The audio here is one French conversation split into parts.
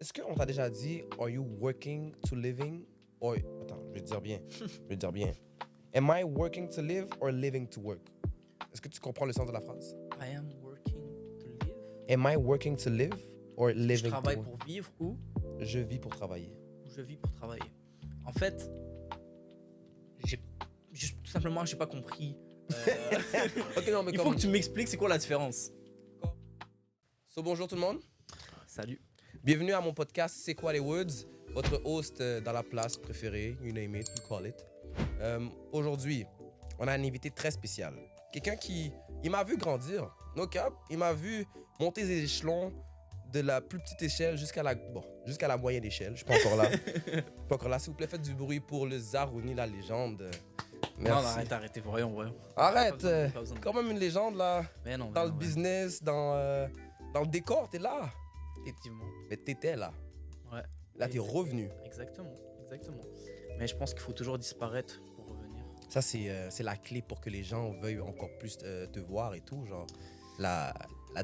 Est-ce qu'on t'a déjà dit, are you working to living? Or, attends, je vais te dire bien. Je vais te dire bien. Am I working to live or living to work? Est-ce que tu comprends le sens de la phrase? I am working to live. Am I working to live or Je living to travaille work? pour vivre ou Je vis pour travailler. je vis pour travailler. En fait, tout simplement, j'ai pas compris. Ok, non, mais Il faut que tu m'expliques c'est quoi la différence. So, bonjour tout le monde. Salut. Bienvenue à mon podcast C'est quoi les Woods? Votre host dans la place préférée, you name it, you call it. Aujourd'hui, on a un invité très spécial. Quelqu'un qui, il m'a vu grandir, no cap. Il m'a vu monter les échelons de la plus petite échelle jusqu'à la moyenne échelle. Je suis pas encore là. Pas encore là. S'il vous plaît, faites du bruit pour le Zarouni, la légende. Merci. Non, arrêtez, voyons. Arrête, Pas besoin. quand même une légende là. Mais non, Dans le business, dans le décor, t'es là. Effectivement. Mais t'étais là. Ouais. Là, t'es revenu. Exactement. Mais je pense qu'il faut toujours disparaître pour revenir. Ça, c'est la clé pour que les gens veuillent encore plus te voir et tout. Genre, la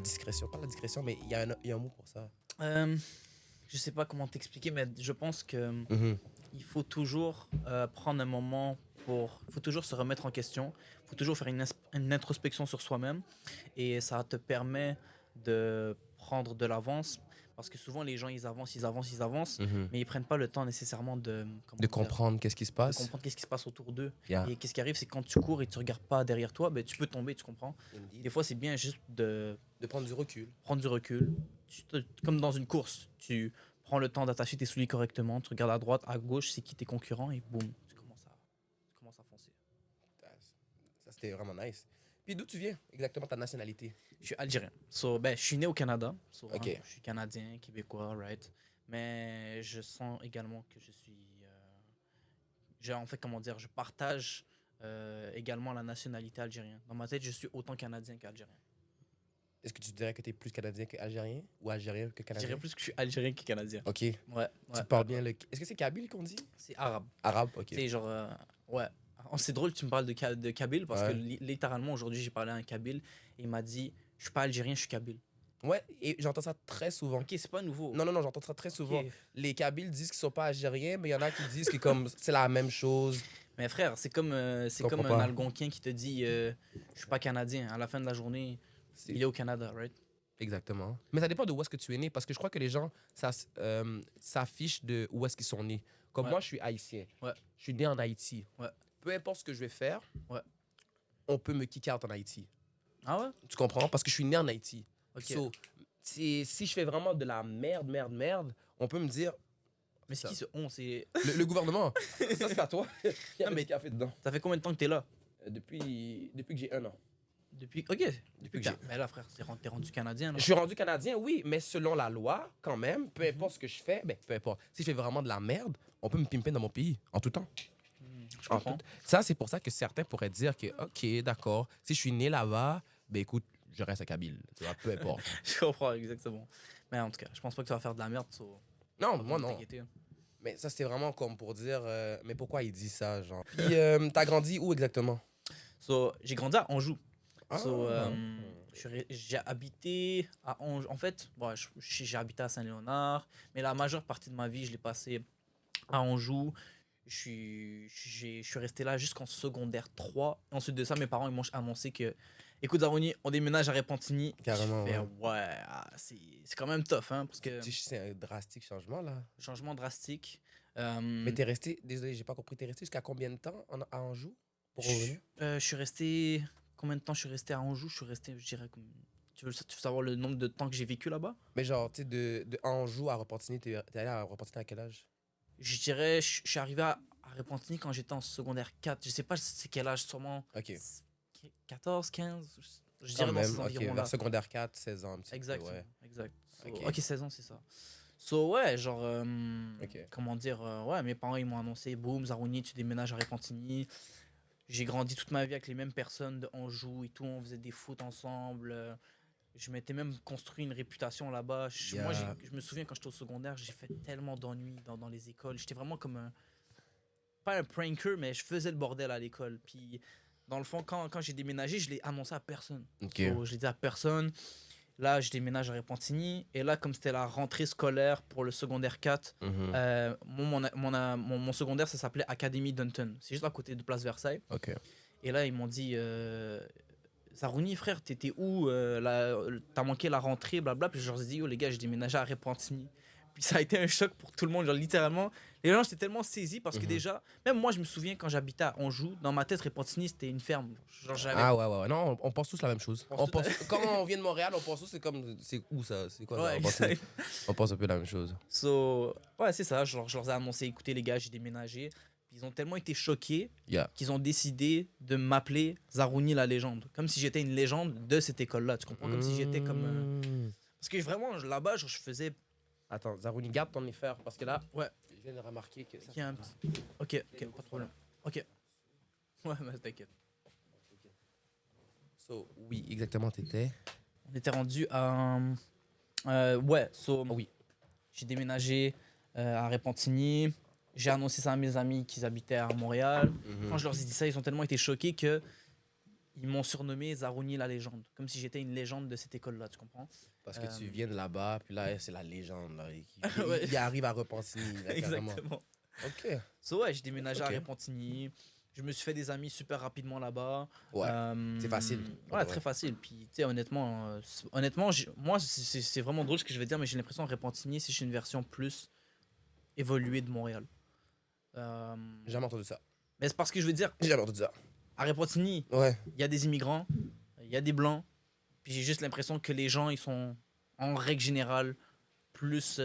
discrétion. Pas la discrétion, mais il y a un mot pour ça. Je sais pas comment t'expliquer, mais je pense que il faut toujours prendre un moment il faut toujours se remettre en question, il faut toujours faire une introspection sur soi-même et ça te permet de prendre de l'avance parce que souvent les gens ils avancent, mais ils prennent pas le temps nécessairement de comprendre qu'est-ce qui se de passe. comprendre qu'est-ce qui se passe autour d'eux. Yeah. Et qu'est-ce qui arrive, c'est que quand tu cours et tu regardes pas derrière toi, ben, tu peux tomber, tu comprends. Des fois, c'est bien juste de prendre du recul. prendre du recul. Comme dans une course, tu prends le temps d'attacher tes souliers correctement, tu regardes à droite, à gauche, c'est qui tes concurrents et boum, tu commences à foncer. Ça, c'était vraiment nice. Puis d'où tu viens exactement, ta nationalité? Je suis algérien. Je suis né au Canada. Ok. Je suis canadien, québécois, right? Mais je sens également que je suis... je partage également la nationalité algérienne. Dans ma tête, je suis autant canadien qu'algérien. Est-ce que tu dirais que tu es plus canadien qu'algérien ou algérien que Je canadien? dirais plus que je suis algérien que canadien. Ok. Ouais. Tu parles bien le... Est-ce que c'est kabyle qu'on dit? C'est arabe. Arabe, ok. Tu sais, genre... ouais. C'est drôle que tu me parles de kabyle parce que littéralement aujourd'hui j'ai parlé à un kabyle et il m'a dit je suis pas algérien, je suis kabyle. Ouais, et j'entends ça très souvent. Ok, c'est pas nouveau. Non, j'entends ça très souvent. Ok. Les Kabyles disent qu'ils sont pas algériens, mais il y en a qui disent que comme c'est la même chose. Mais frère, c'est comme un pas. Algonquin qui te dit je suis pas canadien. À la fin de la journée, il est au Canada, right? Exactement. Mais ça dépend de où est-ce que tu es né, parce que je crois que les gens s'affichent de où est-ce qu'ils sont nés. Comme moi, je suis haïtien. Ouais. Je suis né en Haïti. Ouais. Peu importe ce que je vais faire, Ouais. on peut me kick out en Haïti. Ah ouais? Tu comprends? Parce que je suis né en Haïti. Ok. So, si je fais vraiment de la merde, on peut me dire... Mais c'est qui ce on? C'est... Le gouvernement. Ça, c'est à toi. Il y a Non, mais du café dedans. Ça fait combien de temps que t'es là? Depuis que j'ai 1 an. Depuis que j'ai- Mais là, frère, t'es rendu canadien, là? Je suis rendu canadien, oui, mais selon la loi, quand même, peu importe ce que je fais, peu importe. Si je fais vraiment de la merde, on peut me pimper dans mon pays, en tout temps. Je comprends. Ça, c'est pour ça que certains pourraient dire que, OK, d'accord, si je suis né là-bas, écoute, je reste à Kabyle. Tu vois, peu importe. Je comprends, exactement. Mais en tout cas, je pense pas que tu vas faire de la merde. Non, moi, non. T'inquiéter. Mais ça, c'est vraiment comme pour dire, mais pourquoi il dit ça, genre? Puis, t'as grandi où exactement? J'ai grandi à Anjou. Ah. J'ai habité à Anjou. En fait, j'ai habité à Saint-Léonard, mais la majeure partie de ma vie, je l'ai passée à Anjou. Je suis resté là jusqu'en secondaire 3. Ensuite de ça, mes parents ils m'ont annoncé que, écoute, Zarouni, on déménage à Repentigny. Carrément, Je fais, ouais. c'est quand même tough, hein, parce que C'est un drastique changement, là. changement drastique. Mais t'es resté, désolé, j'ai pas compris, t'es resté jusqu'à combien de temps à Anjou pour revenir? Je suis resté. Combien de temps je suis resté à Anjou? Je suis resté, je dirais. Tu veux savoir le nombre de temps que j'ai vécu là-bas? Mais genre, tu sais, de Anjou à Repentigny, t'es allé à Repentigny à quel âge? Je dirais, je suis arrivé à Repentigny quand j'étais en secondaire 4. Je sais pas c'est quel âge, sûrement. Ok. 14, 15. Je Quand dirais dans même, ces ok, environs-là. vers secondaire 4, 16 ans, un petit peu, Exact. ouais. Exact. Ok. 16 ans, c'est ça. Ouais, genre. Ok. Comment dire, ouais, mes parents, ils m'ont annoncé, boum, Zarouni, tu déménages à Repentigny. J'ai grandi toute ma vie avec les mêmes personnes de Anjou et tout. On faisait des foot ensemble. Je m'étais même construit une réputation là-bas. Moi, je me souviens quand j'étais au secondaire, j'ai fait tellement d'ennuis dans les écoles. J'étais vraiment comme un... Pas un pranker, mais je faisais le bordel à l'école. Puis, dans le fond, quand j'ai déménagé, je l'ai annoncé à personne. Ok. So, je l'ai dit à personne. Là, je déménage à Repentigny. Et là, comme c'était la rentrée scolaire pour le secondaire 4, mon secondaire, ça s'appelait Académie Dunton. C'est juste à côté de Place Versailles. Ok. Et là, ils m'ont dit Zarouni, frère, t'étais où t'as manqué la rentrée, blabla. Puis je leur ai dit, yo, les gars, j'ai déménagé à Repentigny. Puis ça a été un choc pour tout le monde. Genre, littéralement, les gens, j'étais tellement saisi parce que déjà, même moi, je me souviens quand j'habitais à Anjou, dans ma tête, Repentigny, c'était une ferme. Genre, Ah ouais. Non, on pense tous la même chose. On pense Quand on vient de Montréal, on pense tous c'est comme c'est où ça, c'est quoi Ouais, ça? exact. On pense un peu la même chose. Ouais, c'est ça. Je leur ai annoncé, écoutez, les gars, j'ai déménagé. Puis ils ont tellement été choqués qu'ils ont décidé de m'appeler Zarouni la légende. Comme si j'étais une légende de cette école-là. Tu comprends? Comme si j'étais comme. Parce que vraiment, là-bas, je faisais. Attends, Zarouni, garde ton effort parce que là, Ouais. je viens de remarquer que ça. Il y a un petit. Ok, pas de problème. Ok. Ouais, mais t'inquiète. So, oui, exactement, t'étais. On était rendu à. Oui. J'ai déménagé à Repentigny. J'ai annoncé ça à mes amis qui habitaient à Montréal. Quand je leur ai dit ça, ils ont tellement été choqués que ils m'ont surnommé Zarouni la légende. Comme si j'étais une légende de cette école-là, tu comprends? Parce que tu viens de là-bas, puis là, c'est la légende. Là, Ouais. il arrive à Repentigny. Là, carrément. Exactement. Ok. Ouais, j'ai déménagé à Repentigny. Je me suis fait des amis super rapidement là-bas. Ouais, c'est facile. Ouais, très facile. Puis, tu sais, honnêtement, moi, c'est vraiment drôle ce que je vais dire, mais j'ai l'impression que Repentigny, c'est une version plus évoluée de Montréal. J'ai jamais entendu ça. Mais c'est parce que je veux dire, J'ai jamais entendu ça. à Repentigny, Ouais. il y a des immigrants, il y a des blancs, puis j'ai juste l'impression que les gens, ils sont, en règle générale, plus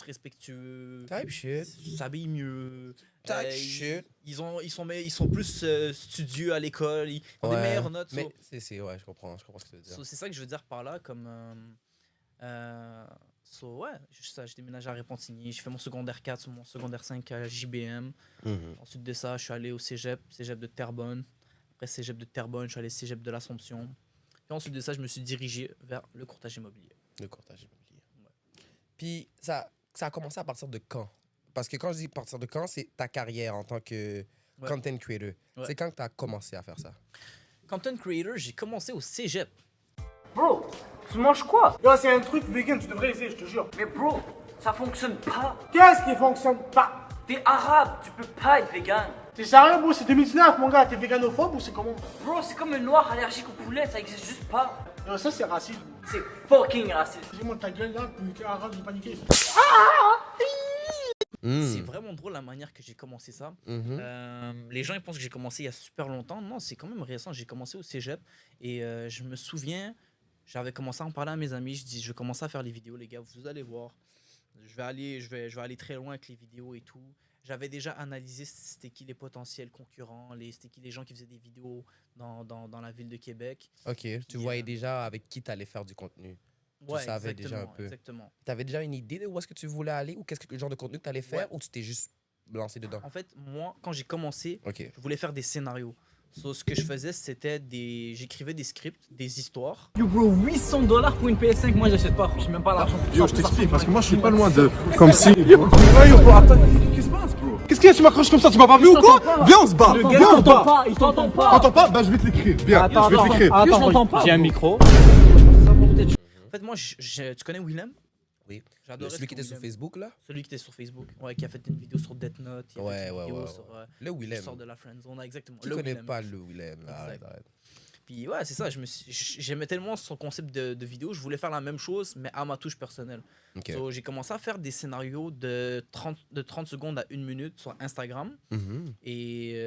respectueux, Type shit. s'habillent mieux. Type shit. Ils sont plus studieux à l'école, ils ont des meilleures notes. Mais ouais, je comprends ce que tu veux dire. C'est ça que je veux dire par là, comme... ouais, juste ça, j'ai déménagé à Repentigny, j'ai fait mon secondaire 4, mon secondaire 5 à JBM. Ensuite de ça, je suis allé au cégep de Terrebonne. Après cégep de Terrebonne, je suis allé au cégep de l'Assomption. Puis ensuite de ça, je me suis dirigé vers le courtage immobilier. Le courtage immobilier. Ouais. Puis ça a commencé à partir de quand? Parce que quand je dis partir de quand, c'est ta carrière en tant que content creator. Ouais. C'est quand que tu as commencé à faire ça? Content creator, j'ai commencé au cégep. Bro, tu manges quoi? Là, c'est un truc vegan, tu devrais essayer, je te jure. Mais bro, ça fonctionne pas. Qu'est-ce qui fonctionne pas? T'es arabe, tu peux pas être vegan. T'es sérieux, bro? C'est 2019, mon gars. T'es veganophobe ou c'est comment? Bro, c'est comme un noir allergique au poulet, ça existe juste pas. Non, ça, c'est raciste. C'est fucking raciste. Dis-moi ta gueule là, puis t'es arabe, j'ai paniqué. C'est vraiment drôle la manière que j'ai commencé ça. Les gens ils pensent que j'ai commencé il y a super longtemps. Non, c'est quand même récent. J'ai commencé au cégep et je me souviens, j'avais commencé à en parler à mes amis. Je dis, je vais commencer à faire les vidéos, les gars. Vous allez voir. Je vais aller très loin avec les vidéos et tout. J'avais déjà analysé c'était qui les potentiels concurrents, c'était qui les gens qui faisaient des vidéos dans la ville de Québec. Ok, tu voyais déjà avec qui tu allais faire du contenu. Ouais, tu savais déjà un peu. Exactement. Tu avais déjà une idée de où est-ce que tu voulais aller ou quel genre de contenu que tu allais faire ou tu t'es juste lancé dedans? En fait, moi, quand j'ai commencé, je voulais faire des scénarios. Ce que je faisais, c'était j'écrivais des scripts, des histoires. Yo bro, $800 pour une PS5, moi j'achète pas. J'ai même pas l'argent. Yo, je t'explique parce que moi je suis pas loin de. Comme si. Yo, attends, qu'est-ce qui se passe, bro? Qu'est-ce qu'il y a? Tu m'accroches comme ça, tu m'as pas vu ou quoi? Viens, on se bat! Le Viens, gars on se t'entend bat! pas, il t'entend pas. T'entends pas? Bah, je vais te l'écrire. Viens, je vais te l'écrire. Attends, je t'entends pas. J'ai un micro. En fait, moi, tu connais Willem? Oui. J'adorais Celui qui était sur Facebook, là? Celui qui était sur Facebook, qui a fait une vidéo sur Death Note. Il a fait une vidéo sur le Willem. Sort de la Friendzone, exactement. Qui connaît pas le Willem, là? Puis ouais, c'est ça, j'aimais tellement son concept de vidéo, je voulais faire la même chose, mais à ma touche personnelle. Okay. So, j'ai commencé à faire des scénarios de 30 secondes à 1 minute sur Instagram. Et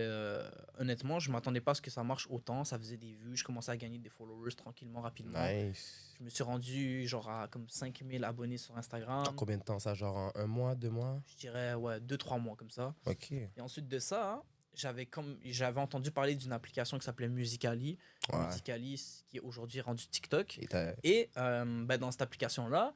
honnêtement, je m'attendais pas à ce que ça marche autant. Ça faisait des vues, je commençais à gagner des followers tranquillement, rapidement. Nice. Je me suis rendu genre à comme 5000 abonnés sur Instagram. Genre combien de temps ça? Genre en 1 mois, 2 mois? Je dirais 2-3 mois comme ça. Ok. Et ensuite de ça, j'avais entendu parler d'une application qui s'appelait Musical.ly. Musical.ly qui est aujourd'hui rendu TikTok. Et dans cette application-là,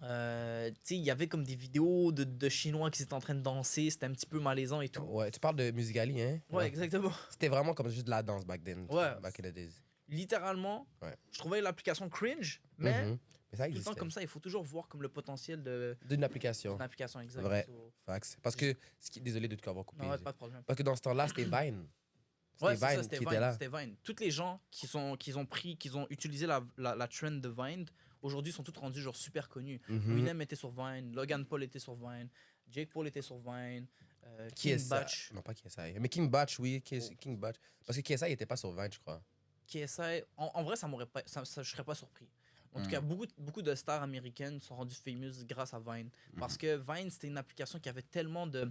il y avait comme des vidéos de Chinois qui étaient en train de danser. C'était un petit peu malaisant et tout. Ouais, tu parles de Musical.ly, hein? Ouais, exactement. C'était vraiment comme juste de la danse back then. Ouais. Back in the days. Littéralement, je trouvais l'application cringe, mais ça tout le temps comme ça, il faut toujours voir comme le potentiel d'une application. D'une application, exact. Vrai. Fax. Parce que, désolé de te avoir coupé. Non, pas de problème. Parce que dans ce temps-là, c'était Vine. Ouais, C'était c'est ça, Vine c'était qui Vine, était là. c'était Vine. Toutes les gens qui ont utilisé la trend de Vine, aujourd'hui sont tous rendus genre super connus. Mhm. Eminem était sur Vine, Logan Paul était sur Vine, Jake Paul était sur Vine, Qui est King ça? Batch, Non, pas KSI. Mais King Batch, oui. King Batch. Parce que KSI, il était pas sur Vine, je crois. KSI. En vrai, ça m'aurait pas, je serais pas surpris. En tout cas, beaucoup de stars américaines sont rendues famous grâce à Vine. Parce que Vine, c'était une application qui avait tellement de...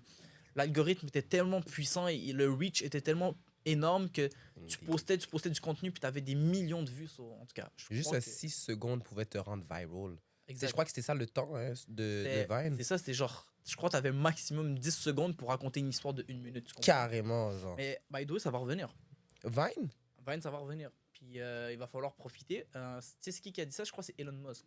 L'algorithme était tellement puissant et le reach était tellement énorme que tu postais du contenu puis tu avais des millions de vues. En tout cas, je Juste crois 6 secondes pouvait te rendre viral. Exact. Je crois que c'était ça le temps hein, de Vine. C'est ça, c'était genre... Je crois que tu avais maximum 10 secondes pour raconter une histoire de 1 minute. Tu comprends? Carrément, genre. Mais by the way, ça va revenir. Vine? Vine, ça va revenir. Puis il va falloir profiter. Tu sais, c'est qui a dit ça? Je crois que c'est Elon Musk.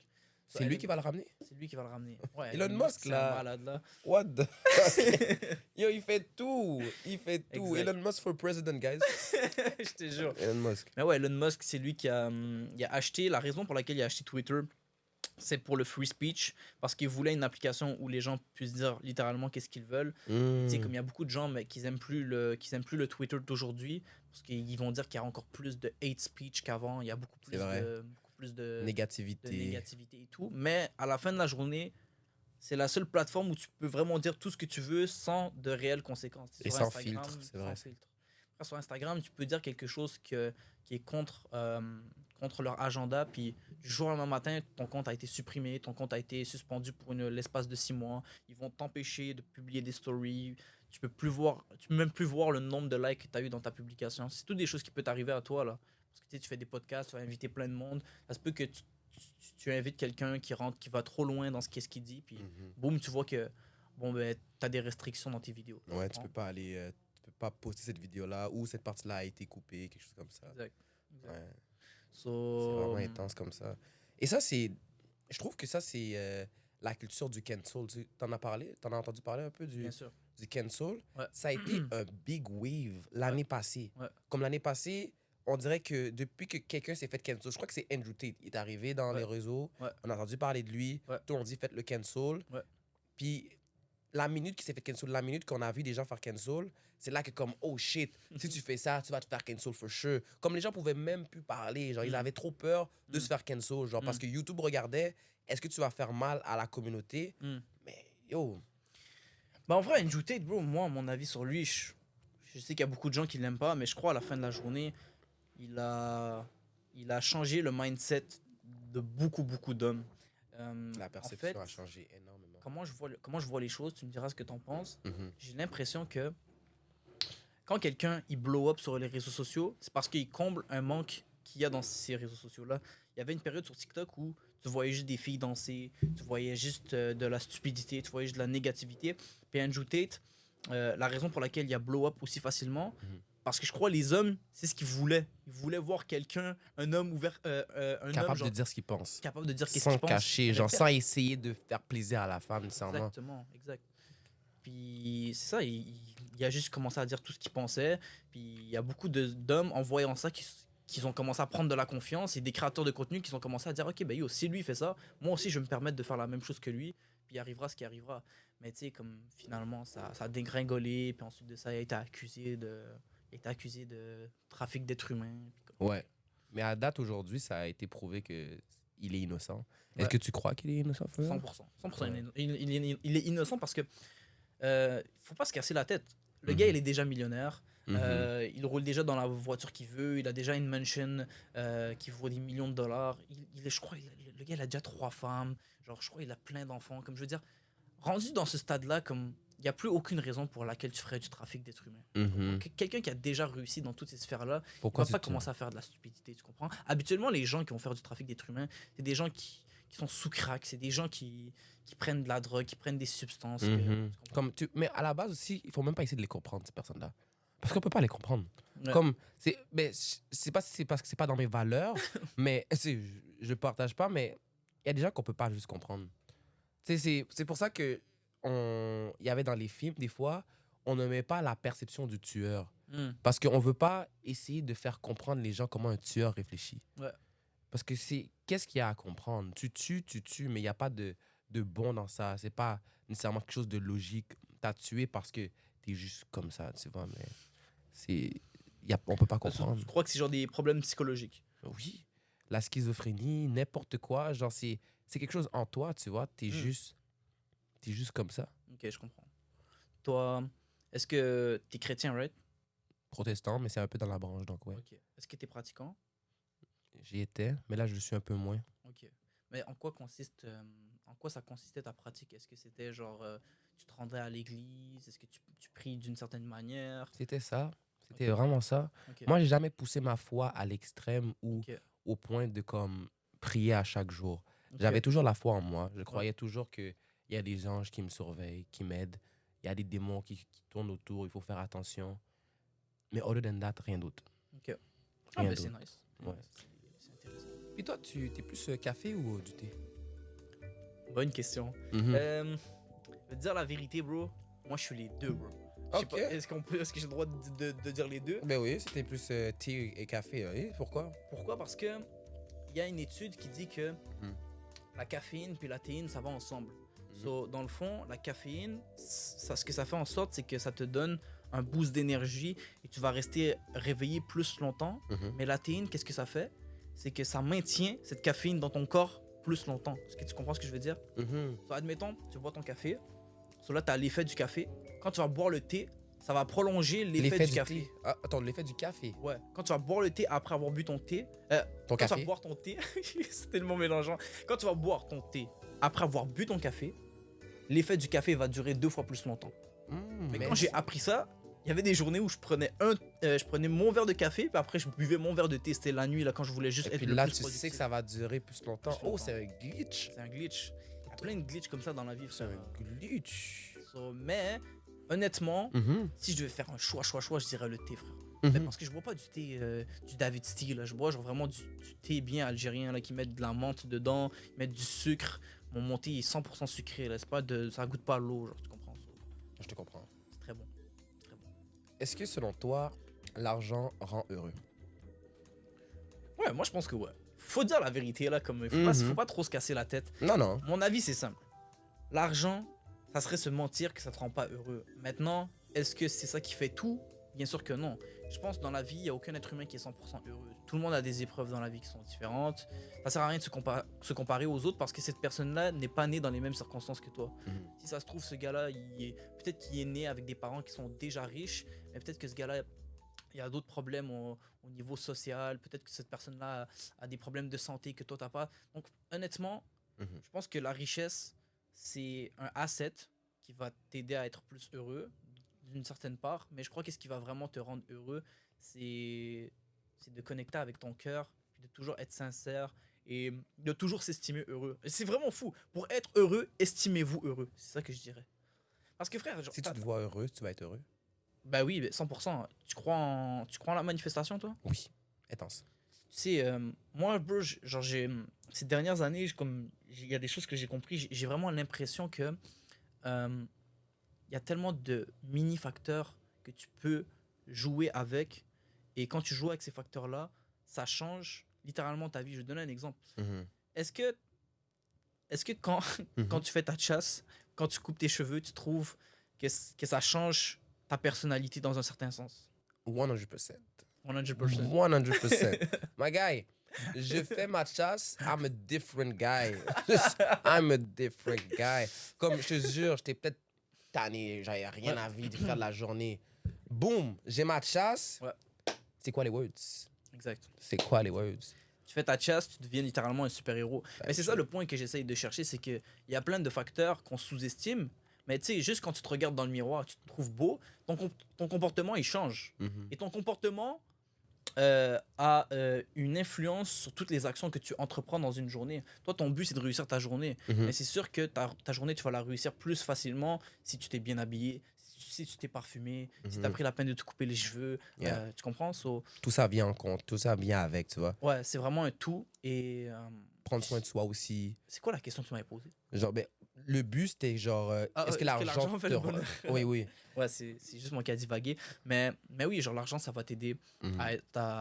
C'est lui qui va le ramener? C'est lui qui va le ramener. Ouais, Elon Musk, c'est là. un malade, là. What the fuck? Yo, il fait tout. Il fait tout. Exact. Elon Musk for president, guys. Je te jure. Elon Musk. Mais ouais, Elon Musk, c'est lui qui il a acheté. La raison pour laquelle il a acheté Twitter, c'est pour le free speech. Parce qu'il voulait une application où les gens puissent dire littéralement qu'est-ce qu'ils veulent. Tu sais, comme il y a beaucoup de gens mais qui n'aiment plus le Twitter d'aujourd'hui. Parce qu'ils vont dire qu'il y a encore plus de hate speech qu'avant. Il y a beaucoup plus de Négativité. négativité et tout. Mais à la fin de la journée, c'est la seule plateforme où tu peux vraiment dire tout ce que tu veux sans de réelles conséquences. Et Sur sans Instagram, filtre, c'est sans vrai. filtre. Après, sur Instagram, tu peux dire quelque chose qui est contre leur agenda, puis du jour au lendemain matin, ton compte a été supprimé, ton compte a été suspendu pour l'espace de 6 mois. Ils vont t'empêcher de publier des stories. Tu peux même plus voir le nombre de likes que tu as eu dans ta publication. C'est toutes des choses qui peuvent t'arriver à toi, là. Parce que tu sais, tu fais des podcasts, tu vas inviter plein de monde. Ça se peut que tu invites quelqu'un qui va trop loin dans qu'est-ce qu'il dit, puis boum, tu vois que tu as des restrictions dans tes vidéos. Ouais, tu peux pas aller. Tu peux pas poster cette vidéo-là ou cette partie-là a été coupée, quelque chose comme ça. Exact. Ouais. C'est So, vraiment intense comme ça. Et ça, c'est. Je trouve que ça, c'est la culture du cancel. T'en as parlé? T'en as entendu parler un peu bien sûr. du cancel? Ouais. Ça a été un big wave l'année passée. Ouais. Comme l'année passée, on dirait que depuis que quelqu'un s'est fait cancel, je crois que c'est Andrew Tate. Il est arrivé dans les réseaux. Ouais. On a entendu parler de lui. Ouais. Tout le monde dit faites le cancel. Ouais. Puis la minute qu'il s'est fait cancel, la minute qu'on a vu des gens faire cancel, c'est là que comme oh shit, si tu fais ça, tu vas te faire cancel for sure. Comme les gens pouvaient même plus parler, genre ils avaient trop peur de se faire cancel, genre parce que YouTube regardait est-ce que tu vas faire mal à la communauté. Mais yo, Bah en vrai, Andrew Tate, bro, moi, mon avis sur lui, je sais qu'il y a beaucoup de gens qui l'aiment pas, mais je crois à la fin de la journée, il a changé le mindset de beaucoup d'hommes. la En perception fait, a changé énormément. comment je vois les choses, tu me diras ce que t'en penses. Mhm. J'ai l'impression que quand quelqu'un il blow up sur les réseaux sociaux, c'est parce qu'il comble un manque qu'il y a dans ces réseaux sociaux-là. Il y avait une période sur TikTok où tu voyais juste des filles danser, tu voyais juste de la stupidité, tu voyais juste de la négativité. Puis Andrew Tate, la raison pour laquelle il y a blow up aussi facilement, parce que je crois les hommes, c'est ce qu'ils voulaient. Ils voulaient voir quelqu'un, un homme ouvert, un Capable homme genre, de dire ce qu'il pense. capable de dire qu'est-ce Sans qu'il pense. cacher, genre sans essayer de faire plaisir à la femme nécessairement. Exactement, exact. Puis c'est ça, il a juste commencé à dire tout ce qu'il pensait. Puis il y a beaucoup d'hommes en voyant ça qui ont commencé à prendre de la confiance et des créateurs de contenu qui ont commencé à dire ok, ben yo, si lui fait ça, moi aussi je vais me permettre de faire la même chose que lui. Puis il arrivera ce qui arrivera. Mais tu sais, comme finalement ça a dégringolé. Puis ensuite de ça, il a été accusé de trafic d'êtres humains. Puis comme- Ouais. Mais à date aujourd'hui, ça a été prouvé que il est innocent. Est-ce Ouais. que tu crois qu'il est innocent, Feu? 100%. 100% Ouais. il est innocent parce que faut pas se casser la tête. Le Mhm. gars, il est déjà millionnaire. Mhm. Il roule déjà dans la voiture qu'il veut. Il a déjà une mansion qui vaut des millions de dollars. Je crois, le gars, il a déjà 3 femmes. Genre, je crois qu'il a plein d'enfants. Comme je veux dire, rendu dans ce stade-là, comme il n'y a plus aucune raison pour laquelle tu ferais du trafic d'êtres humains. Mhm. Quelqu'un qui a déjà réussi dans toutes ces sphères-là, il Pourquoi va pas tu te- commencer à faire de la stupidité, tu comprends? Habituellement, les gens qui vont faire du trafic d'êtres humains, c'est des gens qui sont sous crack, c'est des gens qui prennent de la drogue, qui prennent des substances. Mhm. Tu comprends? Mais à la base aussi, il faut même pas essayer de les comprendre, ces personnes-là. Parce qu'on peut pas les comprendre. Ouais. Comme, c'est pas si c'est parce que c'est pas dans mes valeurs, mais je partage pas, mais il y a des gens qu'on peut pas juste comprendre. Tu sais, c'est pour ça que il y avait dans les films, des fois, on ne met pas la perception du tueur. Mm. Parce qu'on veut pas essayer de faire comprendre les gens comment un tueur réfléchit. Ouais. Parce que qu'est-ce qu'il y a à comprendre? Tu tues, mais il n'y a pas de bon dans ça. C'est pas nécessairement quelque chose de logique. T'as tué parce que t'es juste comme ça, tu vois, mais on peut pas Parce que comprendre. tu crois que c'est genre des problèmes psychologiques. Oui, la schizophrénie, n'importe quoi, genre c'est quelque chose en toi, tu vois, t'es juste comme ça. Ok, je comprends. Toi, est-ce que t'es chrétien, right? Protestant, mais c'est un peu dans la branche, donc ouais. Ok. Est-ce que t'es pratiquant? J'y étais, mais là je le suis un peu moins. Ok. Mais en quoi ça consistait ta pratique? Est-ce que c'était genre, tu te rendais à l'église? Est-ce que tu pries d'une certaine manière? C'était ça, c'était Ok. vraiment ça. Ok. Moi, j'ai jamais poussé ma foi à l'extrême ou Ok. au point de comme prier à chaque jour. Ok. J'avais toujours la foi en moi. Je croyais toujours qu'il y a des anges qui me surveillent, qui m'aident. Il y a des démons qui tournent autour, il faut faire attention. Mais other than that, rien d'autre. Ok. Ah, Rien ben c'est d'autre. nice. Ouais. C'est intéressant. Puis toi, tu t'es plus café ou du thé? Bonne question. Mhm. Je vais te dire la vérité, bro. Moi, je suis les deux, bro. Je sais Ok. pas, est-ce que j'ai le droit de dire les deux? Ben oui, c'était plus thé et café. Oui. Pourquoi? Pourquoi? Parce que il y a une étude qui dit que Mhm. la caféine puis la théine, ça va ensemble. So, dans le fond, la caféine, ce que ça fait en sorte, c'est que ça te donne un boost d'énergie et tu vas rester réveillé plus longtemps. Mhm. Mais la théine, qu'est-ce que ça fait? C'est que ça maintient cette caféine dans ton corps plus longtemps. Est-ce que tu comprends ce que je veux dire? Mhm. So, admettons, tu bois ton café. So, là, tu as l'effet du café. Quand tu vas boire le thé, ça va prolonger l'effet du café. thé. Ah, attends, l'effet du café. Ouais. Quand tu vas boire le thé après avoir bu ton thé, Ton quand tu vas café. boire ton thé, c'est tellement mélangeant. Quand tu vas boire ton thé après avoir bu ton café, l'effet du café va durer 2 fois plus longtemps. Mais quand j'ai appris ça, il y avait des journées où je prenais mon verre de café, puis après je buvais mon verre de thé. C'était la nuit là quand je voulais juste Et être puis le là, plus tu productif. sais que ça va durer plus longtemps. Plus Oh, longtemps. c'est un glitch. C'est un glitch. Il y a plein de glitches comme ça dans la vie, C'est frère. un glitch. So, mais honnêtement, Mhm. si je devais faire un choix, je dirais le thé, frère. Mhm. Mais parce que je bois pas du thé du David Steele, là. Je bois genre vraiment du thé bien algérien là, qui mettent de la menthe dedans, ils mettent du sucre. Mon thé est 100% sucré, là. C'est pas ça goûte pas l'eau, genre, tu comprends? Je te comprends. C'est très bon. Très bon. Est-ce que selon toi, l'argent rend heureux? Ouais, moi je pense que ouais. Faut dire la vérité là, comme faut pas trop se casser la tête. Non, non. Mon avis c'est simple. L'argent, ça serait se mentir que ça te rend pas heureux. Maintenant, est-ce que c'est ça qui fait tout? Bien sûr que non. Je pense que dans la vie, il n'y a aucun être humain qui est 100% heureux. Tout le monde a des épreuves dans la vie qui sont différentes. Ça sert à rien de se comparer aux autres parce que cette personne-là n'est pas née dans les mêmes circonstances que toi. Mhm. Si ça se trouve, ce gars-là, peut-être qu'il est né avec des parents qui sont déjà riches, mais peut-être que ce gars-là, il y a d'autres problèmes au niveau social. Peut-être que cette personne-là a des problèmes de santé que toi, tu n'as pas. Donc, honnêtement, Mhm. je pense que la richesse, c'est un asset qui va t'aider à être plus heureux d'une certaine part, mais je crois que ce qui va vraiment te rendre heureux, c'est de connecter avec ton cœur, puis de toujours être sincère et de toujours s'estimer heureux. Et c'est vraiment fou. Pour être heureux, estimez-vous heureux. C'est ça que je dirais. Parce que frère, genre, Si tu te vois heureux, tu vas être heureux. bah oui, 100%. Tu crois en la manifestation, toi? Oui. Intense. Tu sais, moi, bro, ces dernières années, il y a des choses que j'ai compris. J'ai vraiment l'impression que il y a tellement de mini-facteurs que tu peux jouer avec. Et quand tu joues avec ces facteurs-là, ça change littéralement ta vie. Je vais te donner un exemple. Mhm. Est-ce que quand, Mhm. quand tu fais ta chasse, quand tu coupes tes cheveux, tu trouves que ça change ta personnalité dans un certain sens? 100%. 100%. 100%. My guy, je fais ma chasse, I'm a different guy. I'm a different guy. Comme je te jure, j'étais peut-être tanné, j'avais rien à vie de faire de la journée. Boum, j'ai ma chasse. Ouais. C'est quoi les words? Exact. C'est quoi les words? Tu fais ta chasse, tu deviens littéralement un super-héros. Mais c'est ça le point que j'essaye de chercher, c'est qu'il y a plein de facteurs qu'on sous-estime. Mais tu sais, juste quand tu te regardes dans le miroir, tu te trouves beau, ton comportement, il change. Mhm. Et ton comportement a une influence sur toutes les actions que tu entreprends dans une journée. Toi, ton but, c'est de réussir ta journée. Mhm. Mais c'est sûr que ta journée, tu vas la réussir plus facilement si tu t'es bien habillé, si tu t'es parfumé, si tu as Mhm. pris la peine de te couper les cheveux. Yeah. Tu comprends? So, Tout ça vient en compte, tout ça vient avec, tu vois. ouais, c'est vraiment un tout. Et Prendre soin de soi aussi. c'est quoi la question que tu m'avais posée? Genre, ben, le but, c'était genre, est-ce que l'argent fait te le rend... bonheur? Oui, oui. Ouais, c'est juste moi qui a divagué. Mais oui, genre l'argent, ça va t'aider Mhm.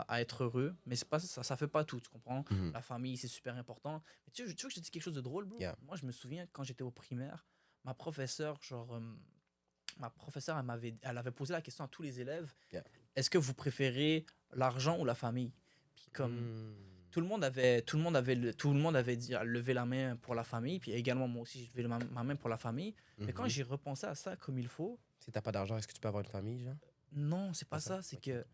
à être heureux. Mais c'est pas ça fait pas tout, tu comprends? Mhm. La famille, c'est super important. Mais tu veux que je te dise quelque chose de drôle, bro? Yeah. Moi, je me souviens, quand j'étais au primaire, ma professeure, elle avait posé la question à tous les élèves. Yeah. est-ce que vous préférez l'argent ou la famille? Puis comme Hmm. tout le monde avait dit, levé la main pour la famille, puis également moi aussi j'ai levé ma main pour la famille. Mais quand Mhm. j'ai repensé à ça comme il faut, Si t'as pas d'argent, est-ce que tu peux avoir une famille, genre? non, c'est pas Pas ça? ça. C'est Ok. que,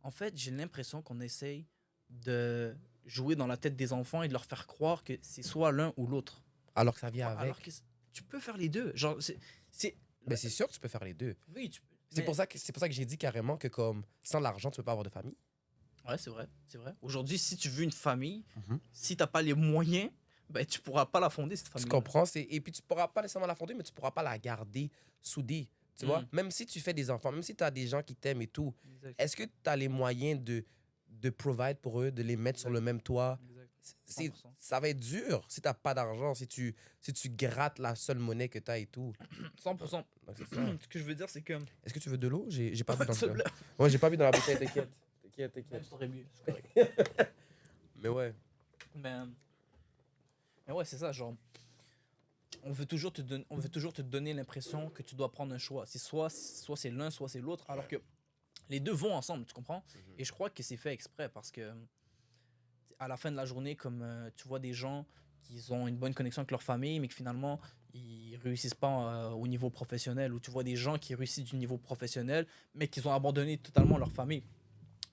en fait, j'ai l'impression qu'on essaye de jouer dans la tête des enfants et de leur faire croire que c'est soit l'un ou l'autre. Alors que ça vient avec. Alors que tu peux faire les deux. Genre, Ben, c'est sûr que tu peux faire les deux. oui, C'est mais- pour ça que j'ai dit carrément que comme sans l'argent, tu peux pas avoir de famille. Ouais, c'est vrai, c'est vrai. Aujourd'hui, si tu veux une famille, Mhm. si t'as pas les moyens, ben tu pourras pas la fonder cette famille. Tu comprends? Et puis tu pourras pas nécessairement la fonder, mais tu pourras pas la garder soudée. Tu vois? Mm. Même si tu fais des enfants, même si tu as des gens qui t'aiment et tout, Exact. est-ce que tu as les moyens de provide pour eux, de les mettre sur le même toit? Exact. C'est- 100%. ça va être dur si t'as pas d'argent, si tu grattes la seule monnaie que tu as et tout. 100%. Donc, c'est ça. Ce que je veux dire, c'est que. Est-ce que tu veux de l'eau? J'ai pas bu dans S'il te le plaît. Ouais, j'ai pas bu dans la bouteille, t'inquiète. T'inquiète. Même ça aurait mieux, c'est correct. Mais ouais. Mais ouais, c'est ça, genre. On veut toujours te donner l'impression que tu dois prendre un choix. C'est soit c'est l'un, soit c'est l'autre, alors que les deux vont ensemble, tu comprends? Et je crois que c'est fait exprès parce que à la fin de la journée, comme tu vois des gens qui ont une bonne connexion avec leur famille, mais que finalement, ils réussissent pas au niveau professionnel, ou tu vois des gens qui réussissent du niveau professionnel, mais qui ont abandonné totalement leur famille.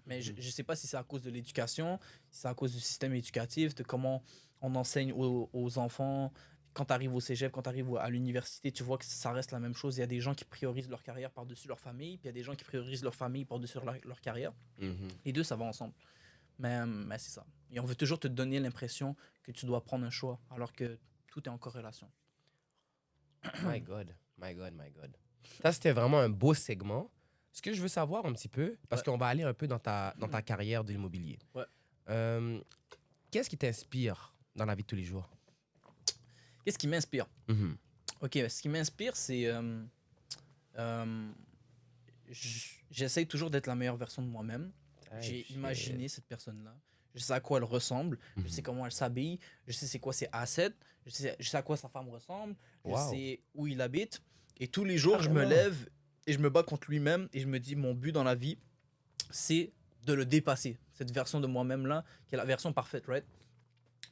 Mais je ne sais pas si c'est à cause de l'éducation, si c'est à cause du système éducatif, de comment on enseigne aux enfants. Quand tu arrives au cégep, quand tu arrives à l'université, tu vois que ça reste la même chose. Il y a des gens qui priorisent leur carrière par-dessus leur famille, puis il y a des gens qui priorisent leur famille par-dessus leur carrière. Les deux, ça va ensemble. Mais c'est ça. Et on veut toujours te donner l'impression que tu dois prendre un choix, alors que tout est en corrélation. My God. Ça, c'était vraiment un beau segment. Ce que je veux savoir un petit peu, parce Ouais. qu'on va aller un peu dans ta carrière de l'immobilier. Ouais. Qu'est-ce qui t'inspire dans la vie de tous les jours? Qu'est-ce qui m'inspire? Ok, ce qui m'inspire, c'est. J'essaye toujours d'être la meilleure version de moi-même. J'ai imaginé cette personne-là. Je sais à quoi elle ressemble. Je sais comment elle s'habille. Je sais c'est quoi ses assets. Je sais à quoi sa femme ressemble. Je Wow. sais où il habite. Et tous les jours, je me Carrément. lève et je me bats contre lui-même. Et je me dis, mon but dans la vie, c'est de le dépasser. Cette version de moi-même-là, qui est la version parfaite, right?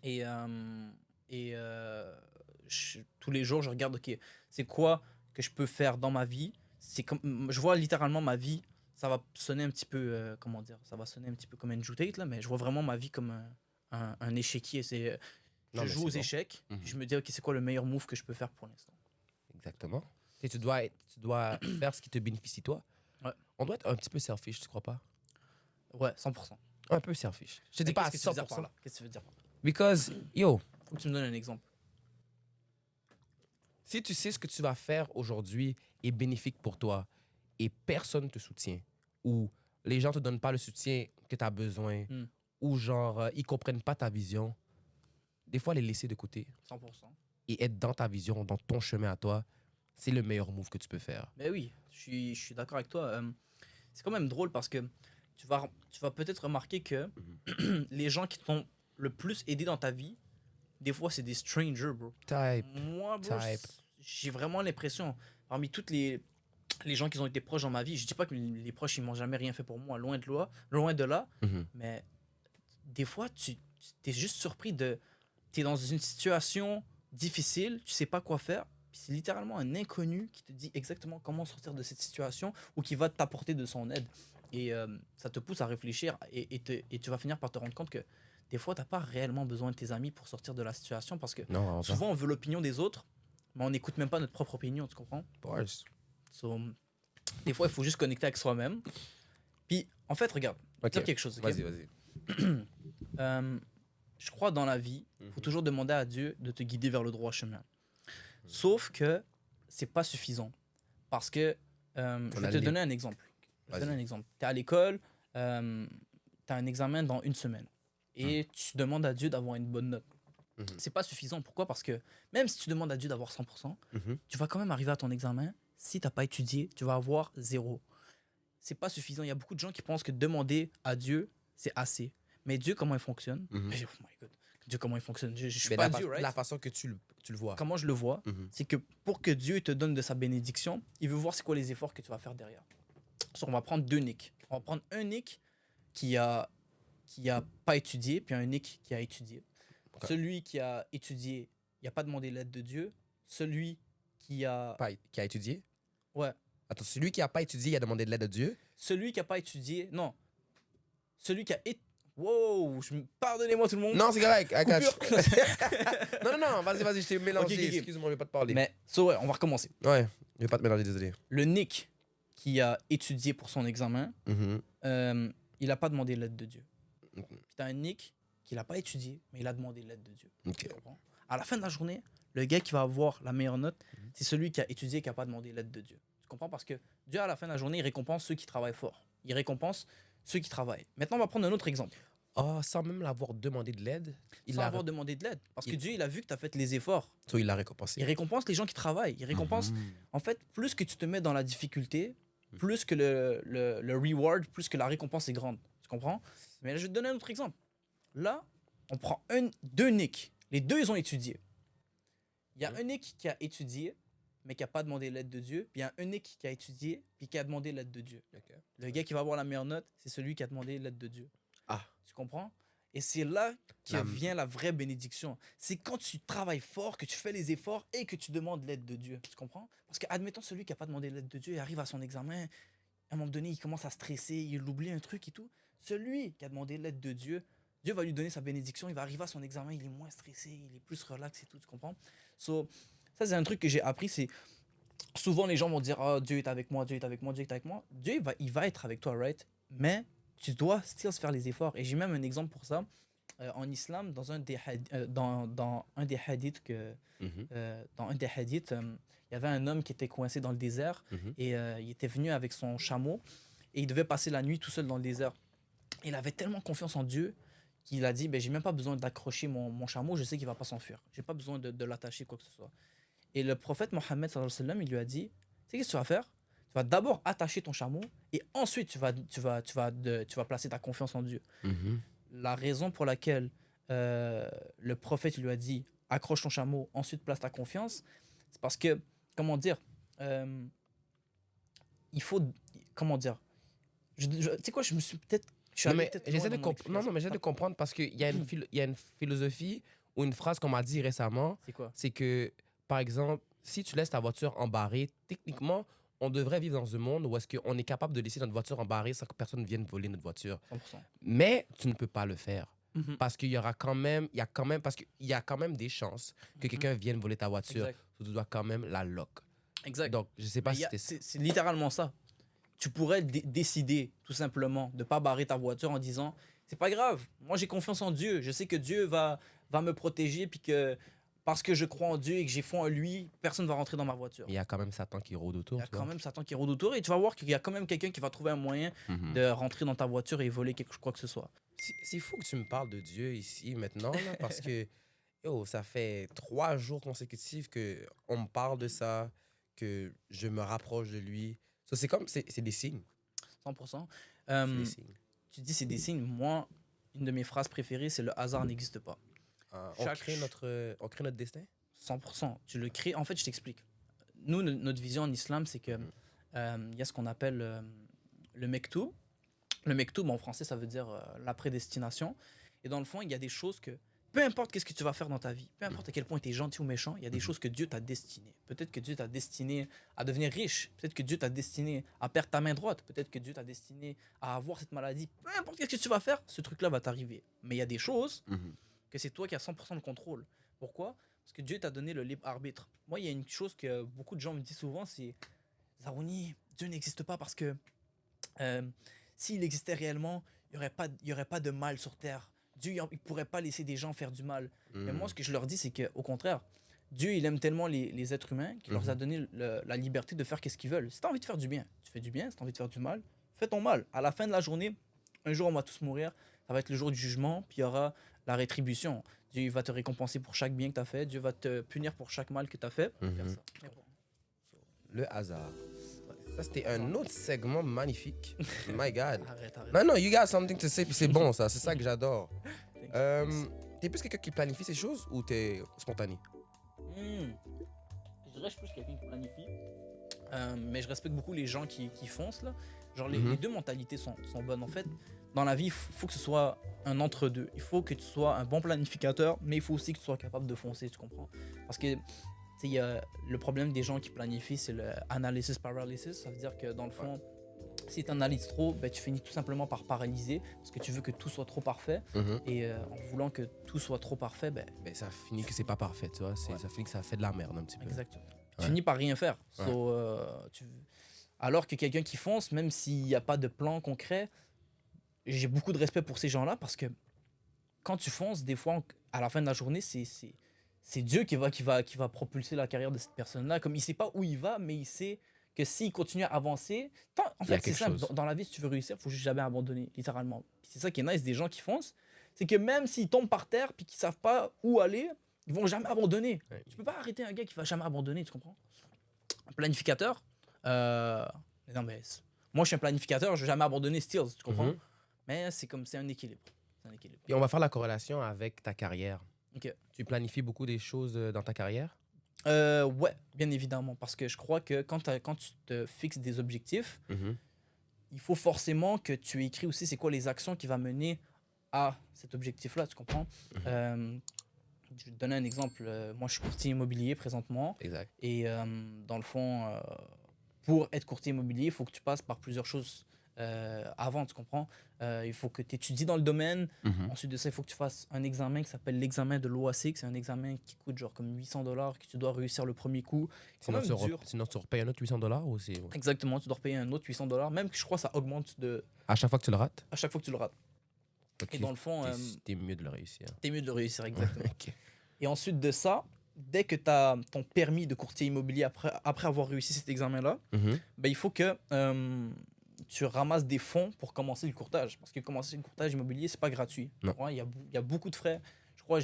Et tous les jours, je regarde, ok, c'est quoi que je peux faire dans ma vie. C'est comme, je vois littéralement ma vie. Ça va sonner un petit peu, comment dire, ça va sonner un petit peu comme Andrew Tate, là, mais je vois vraiment ma vie comme un échiquier. Je Non, mais joue c'est aux bon. échecs, Mhm. puis je me dis, ok, c'est quoi le meilleur move que je peux faire pour l'instant? Exactement. Et tu dois faire ce qui te bénéficie, toi. Ouais. On doit être un petit peu selfish, tu crois pas? Ouais, 100%. Un peu selfish. Je te dis Mais pas à qu'est-ce que tu veux dire par 100%. là? Qu'est-ce que tu veux dire par là? Because, yo, Faut que tu me donnes un exemple. si tu sais ce que tu vas faire aujourd'hui est bénéfique pour toi et personne ne te soutient, ou les gens te donnent pas le soutien que tu as besoin, Mm. ou genre, ils comprennent pas ta vision, des fois, les laisser de côté 100%. et être dans ta vision, dans ton chemin à toi, c'est le meilleur move que tu peux faire. Mais oui, je suis d'accord avec toi. C'est quand même drôle parce que tu vas peut-être remarquer que les gens qui t'ont le plus aidé dans ta vie, des fois, c'est des strangers, bro. Type. Moi, bro, Type. j'ai vraiment l'impression, parmi toutes les gens qui ont été proches dans ma vie, je dis pas que les proches, ils m'ont jamais rien fait pour moi, loin de là, Mhm. mais des fois, tu es juste surpris de... Tu es dans une situation difficile, tu sais pas quoi faire, puis c'est littéralement un inconnu qui te dit exactement comment sortir de cette situation ou qui va t'apporter de son aide. Et ça te pousse à réfléchir et tu vas finir par te rendre compte que des fois, tu n'as pas réellement besoin de tes amis pour sortir de la situation parce que Non, vraiment pas. souvent, on veut l'opinion des autres, mais on n'écoute même pas notre propre opinion, tu comprends? Bars. So, des fois, il faut juste connecter avec soi-même. Puis, en fait, regarde, Ok. dire quelque chose. Ok? Vas-y. Je crois dans la vie, il faut Mhm. toujours demander à Dieu de te guider vers le droit chemin. Sauf que c'est pas suffisant. Parce que, je On vais a te les- donner un exemple. Je vais te Vas-y. donner un exemple. Tu es à l'école, tu as un examen dans une semaine. Et tu demandes à Dieu d'avoir une bonne note. Mhm. C'est pas suffisant. Pourquoi? Parce que même si tu demandes à Dieu d'avoir 100%, Mhm. tu vas quand même arriver à ton examen. Si tu n'as pas étudié, tu vas avoir 0. C'est pas suffisant. Il y a beaucoup de gens qui pensent que demander à Dieu, c'est assez. Mais Dieu, comment il fonctionne? Mhm. Mais, oh my God. Dieu, comment il fonctionne? Je suis Mais pas la, Dieu, right? la façon que tu le vois. Comment je le vois, Mhm. c'est que pour que Dieu te donne de sa bénédiction, il veut voir c'est quoi les efforts que tu vas faire derrière. So, on va prendre deux Nick. On va prendre un Nick qui a pas étudié, puis un Nick qui a étudié. Ok. Celui qui a étudié, il n'a pas demandé l'aide de Dieu. Celui qui a... Qui a étudié? Ouais. Attends, celui qui a pas étudié, il a demandé de l'aide de Dieu. Celui qui n'a pas étudié... Non. Celui qui a... Wow! Pardonnez-moi tout le monde. Non, c'est correct. I got Coupure. you. non, vas-y, je t'ai mélangé. Ok. Excuse-moi, je vais pas te parler. Mais, ouais, on va recommencer. Ouais, je vais pas te mélanger, désolé. Le Nick qui a étudié pour son examen, Mhm. il n'a pas demandé l'aide de Dieu. Mhm. Puis t'as un Nick qui n'a pas étudié, mais il a demandé l'aide de Dieu. Ok. Tu comprends? À la fin de la journée, le gars qui va avoir la meilleure note, c'est celui qui a étudié et qui n'a pas demandé l'aide de Dieu. Tu comprends? Parce que Dieu, à la fin de la journée, il récompense ceux qui travaillent fort. Il récompense ceux qui travaillent. Maintenant, on va prendre un autre exemple. Ah, sans même l'avoir demandé de l'aide, Sans avoir demandé de l'aide. Parce que Dieu, il a vu que tu as fait les efforts. So, il l'a récompensé. Il récompense les gens qui travaillent. Il récompense... En fait, plus que tu te mets dans la difficulté, plus que le reward, plus que la récompense est grande. Tu comprends? Mais là, je vais te donner un autre exemple. Là, on prend deux Nick. Les deux, ils ont étudié. Il y a un Nick qui a étudié, mais qui n'a pas demandé l'aide de Dieu. Puis il y a un Nick qui a étudié, puis qui a demandé l'aide de Dieu. Ok. Le gars qui va avoir la meilleure note, c'est celui qui a demandé l'aide de Dieu. Ah. Tu comprends? Et c'est là La- vient la vraie bénédiction. C'est quand tu travailles fort, que tu fais les efforts et que tu demandes l'aide de Dieu. Tu comprends? Parce que, admettons, celui qui n'a pas demandé l'aide de Dieu, il arrive à son examen, à un moment donné, il commence à stresser, il oublie un truc et tout. Celui qui a demandé l'aide de Dieu, Dieu va lui donner sa bénédiction, il va arriver à son examen, il est moins stressé, il est plus relax et tout, tu comprends? So, ça, c'est un truc que j'ai appris, c'est souvent les gens vont dire, oh, Dieu est avec moi, Dieu est avec moi, Dieu est avec moi. Dieu, il va être avec toi, right? Mais tu dois still se faire les efforts. Et j'ai même un exemple pour ça. En islam, dans un des hadiths, Mhm. dans un des hadiths, il y avait un homme qui était coincé dans le désert Mhm. et il était venu avec son chameau et il devait passer la nuit tout seul dans le désert. Il avait tellement confiance en Dieu qu'il a dit, ben, j'ai même pas besoin d'accrocher mon chameau, je sais qu'il va pas s'enfuir. J'ai pas besoin de l'attacher, quoi que ce soit. Et le prophète Mohammed, sallallahu alayhi wa sallam, il lui a dit, tu sais qu'est-ce que tu vas faire? Tu vas d'abord attacher ton chameau et ensuite tu vas placer ta confiance en Dieu. Mhm. La raison pour laquelle le prophète lui a dit accroche ton chameau, ensuite place ta confiance, c'est parce que, comment dire, il faut, comment dire, tu sais quoi, je me suis peut-être. Je suis Non, allé mais peut-être j'essaie loin de dans mon comprendre. Non, mais j'essaie de explication. comprendre parce qu'il y a il y a une philosophie ou une phrase qu'on m'a dit récemment. C'est quoi? C'est que, par exemple, si tu laisses ta voiture embarrée, techniquement, on devrait vivre dans un monde où est-ce qu'on est capable de laisser notre voiture embarrée sans que personne vienne voler notre voiture. 100%. Mais tu ne peux pas le faire. Mhm. Parce qu'il y aura quand même, parce qu'il y a quand même des chances que quelqu'un vienne voler ta voiture. Exact. Tu dois quand même la lock. Exact. Donc, je sais pas Mais si il y a- c'était ça. c'est littéralement ça. Tu pourrais décider tout simplement de pas barrer ta voiture en disant c'est pas grave, moi j'ai confiance en Dieu, je sais que Dieu va me protéger puis que parce que je crois en Dieu et que j'ai foi en lui, personne va rentrer dans ma voiture. Il y a quand même Satan qui rôde autour. Il y a tu vois. quand même Satan qui rôde autour et tu vas voir qu'il y a quand même quelqu'un qui va trouver un moyen Mhm. de rentrer dans ta voiture et voler quoi que ce soit. C'est fou que tu me parles de Dieu ici maintenant, là, parce que yo, ça fait 3 jours consécutifs qu'on me parle de ça, que je me rapproche de lui. So, c'est comme, c'est des signes. 100%. C'est des signes. Tu dis c'est des signes. Moi, une de mes phrases préférées, c'est le hasard n'existe pas. On chaque- crée notre destin. 100%. Tu le crées. En fait, je t'explique. Nous, notre vision en islam, c'est que y a ce qu'on appelle le mektoub. Le mektoub, en français, ça veut dire la prédestination. Et dans le fond, il y a des choses que, peu importe qu'est-ce que tu vas faire dans ta vie, peu importe à quel point tu es gentil ou méchant, il y a des choses que Dieu t'a destinées. Peut-être que Dieu t'a destiné à devenir riche. Peut-être que Dieu t'a destiné à perdre ta main droite. Peut-être que Dieu t'a destiné à avoir cette maladie. Peu importe qu'est-ce que tu vas faire, ce truc-là va t'arriver. Mais il y a des choses que c'est toi qui as 100% de contrôle. Pourquoi? Parce que Dieu t'a donné le libre arbitre. Moi, il y a une chose que beaucoup de gens me disent souvent, c'est Zarouni, Dieu n'existe pas parce que s'il existait réellement, il n'y aurait pas de mal sur Terre. Dieu, il ne pourrait pas laisser des gens faire du mal. Mais moi, ce que je leur dis, c'est qu'au contraire, Dieu, il aime tellement les êtres humains qu'il leur a donné la liberté de faire ce qu'ils veulent. Si tu as envie de faire du bien, tu fais du bien. Si tu as envie de faire du mal, fais ton mal. À la fin de la journée, un jour, on va tous mourir. Ça va être le jour du jugement, puis il y aura la rétribution. Dieu il va te récompenser pour chaque bien que tu as fait. Dieu va te punir pour chaque mal que tu as fait. Faire ça. Mais bon. Le hasard. Ça, c'était un autre segment magnifique. My God. Arrête. Non, non, you got something to say, puis c'est bon, ça. C'est ça que j'adore. Thanks. T'es plus quelqu'un qui planifie ces choses ou t'es spontané? Je dirais que je suis plus quelqu'un qui planifie. Mais je respecte beaucoup les gens qui foncent là. Genre les, Mhm. les deux mentalités sont bonnes en fait. Dans la vie, il faut que ce soit un entre-deux. Il faut que tu sois un bon planificateur, mais il faut aussi que tu sois capable de foncer, tu comprends? Parce que tu sais, il y a le problème des gens qui planifient, c'est le analysis paralysis. Ça veut dire que dans le fond, si tu analyses trop, ben, tu finis tout simplement par paralyser parce que tu veux que tout soit trop parfait. Mhm. Et en voulant que tout soit trop parfait, ben, Ben, ça finit que c'est pas parfait, tu vois. Ça finit que ça fait de la merde un petit peu. exactement. Tu Ouais. finis par rien faire. Ouais. So, alors que quelqu'un qui fonce, même s'il n'y a pas de plan concret, j'ai beaucoup de respect pour ces gens-là parce que quand tu fonces, des fois, à la fin de la journée, c'est Dieu qui va propulser la carrière de cette personne-là. Comme il sait pas où il va, mais il sait que s'il continue à avancer, en Il y a fait, c'est quelque simple. chose. Dans la vie, si tu veux réussir, il faut juste jamais abandonner, littéralement. Puis c'est ça qui est nice des gens qui foncent, c'est que même s'ils tombent par terre puis qu'ils savent pas où aller, ils vont jamais abandonner. Ouais. Tu peux pas arrêter un gars qui va jamais abandonner, tu comprends? Un planificateur, non mais moi je suis un planificateur, je vais jamais abandonner Steels, tu comprends? Mhm. Mais c'est un équilibre. C'est un équilibre. Et on va faire la corrélation avec ta carrière. Ok. Tu planifies beaucoup des choses dans ta carrière? Ouais, bien évidemment, parce que je crois que quand tu te fixes des objectifs, Mhm. il faut forcément que tu écris aussi c'est quoi les actions qui vont mener à cet objectif-là, tu comprends? Je vais te donner un exemple. Moi, je suis courtier immobilier présentement. Exact. Et dans le fond, pour être courtier immobilier, il faut que tu passes par plusieurs choses avant, tu comprends? Il faut que tu étudies dans le domaine. Mhm. Ensuite de ça, il faut que tu fasses un examen qui s'appelle l'examen de l'OAC. C'est un examen qui coûte genre comme $800 que tu dois réussir le premier coup. C'est Sinon, quand même dur. sinon, tu repayes un autre $800 ou c'est... Exactement, tu dois repayer un autre $800. Même que je crois que ça augmente À chaque fois que tu le rates? à chaque fois que tu le rates. Ok. Et dans le fond, T'es mieux de le réussir. t'es mieux de le réussir, exactement. Ok. Et ensuite de ça, dès que tu as ton permis de courtier immobilier après avoir réussi cet examen-là, Mhm. ben, il faut que tu ramasses des fonds pour commencer le courtage. Parce que commencer le courtage immobilier, c'est pas gratuit. Non. Ouais, il y a beaucoup de frais. Je crois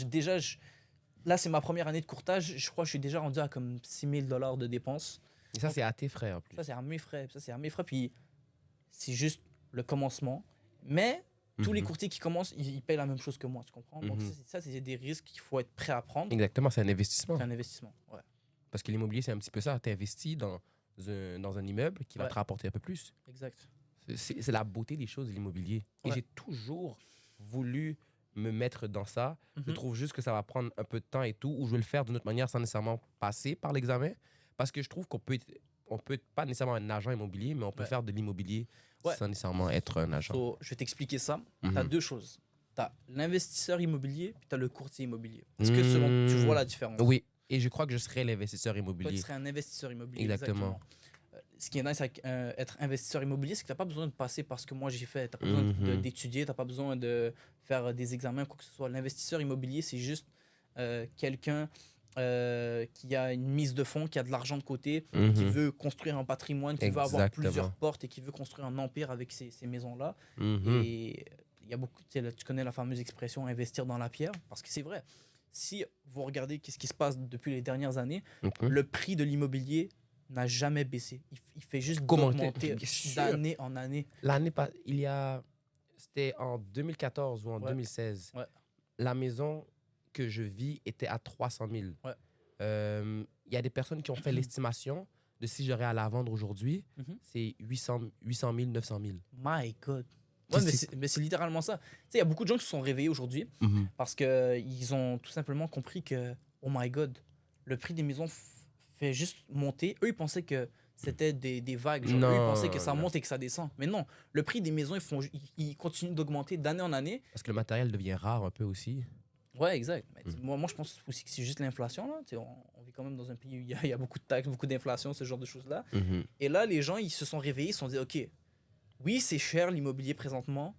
là, c'est ma première année de courtage. Je crois que je suis déjà rendu à comme $6 000 de dépenses. Et ça, c'est à tes frais en plus. Ça, c'est à mes frais. Puis c'est juste le commencement. Mais tous les Mhm. courtiers qui commencent, ils payent la même chose que moi, tu comprends? Donc Mhm. ça, c'est des risques qu'il faut être prêt à prendre. Exactement, c'est un investissement. C'est un investissement. Ouais. Parce que l'immobilier, c'est un petit peu ça. Tu investis dans un immeuble qui va Ouais. te rapporter un peu plus. Exact. C'est la beauté des choses de l'immobilier. Et Ouais. j'ai toujours voulu me mettre dans ça. Je Mhm. trouve juste que ça va prendre un peu de temps et tout, ou je vais le faire d'une autre manière sans nécessairement passer par l'examen. Parce que je trouve qu'on peut être pas nécessairement un agent immobilier, mais on peut Ouais. faire de l'immobilier Ouais. sans nécessairement être un agent. So, je vais t'expliquer ça. Tu Mhm. as deux choses. Tu as l'investisseur immobilier puis tu as le courtier immobilier. Est-ce que selon tu vois la différence? Oui, et je crois que je serais l'investisseur Toi, tu immobilier. serais un investisseur immobilier. Exactement. Ce qui est nice avec être investisseur immobilier, c'est que tu n'as pas besoin de passer par ce que moi j'ai fait. Tu n'as pas besoin Mhm. d'étudier, tu n'as pas besoin de faire des examens, quoi que ce soit. L'investisseur immobilier, c'est juste quelqu'un qui a une mise de fonds, qui a de l'argent de côté, qui Mhm. veut construire un patrimoine, qui veut avoir Exactement. plusieurs portes et qui veut construire un empire avec ces maisons-là. Mhm. Et il y a beaucoup, tu connais la fameuse expression investir dans la pierre, parce que c'est vrai. Si vous regardez ce qui se passe depuis les dernières années, Mhm. le prix de l'immobilier n'a jamais baissé. Il fait juste Comment augmenter bien sûr. d'année en année. L'année pas c'était en 2014 ou en Ouais. 2016. Ouais. La maison que je vis était à 300 000. Ouais. Il y a des personnes qui ont fait l'estimation de si j'aurais à la vendre aujourd'hui, Mhm. c'est 800 000, 900 000. My God. Ça, Ouais, c'est- mais c'est littéralement ça. Tu sais, il y a beaucoup de gens qui se sont réveillés aujourd'hui parce qu'ils ont tout simplement compris que, oh my God, le prix des maisons fait juste monter. Eux, ils pensaient que c'était des vagues. Genre, eux, ils Non, pensaient que ça non. monte et que ça descend. Mais non, le prix des maisons, ils continuent d'augmenter d'année en année. Parce que le matériel devient rare un peu aussi. Ouais, exact. Mais moi, je pense aussi que c'est juste l'inflation. Là. Tu sais, on vit quand même dans un pays où il y a beaucoup de taxes, beaucoup d'inflation, ce genre de choses-là. Et là, les gens, ils se sont réveillés, ils se sont dit, OK, oui, c'est cher l'immobilier présentement,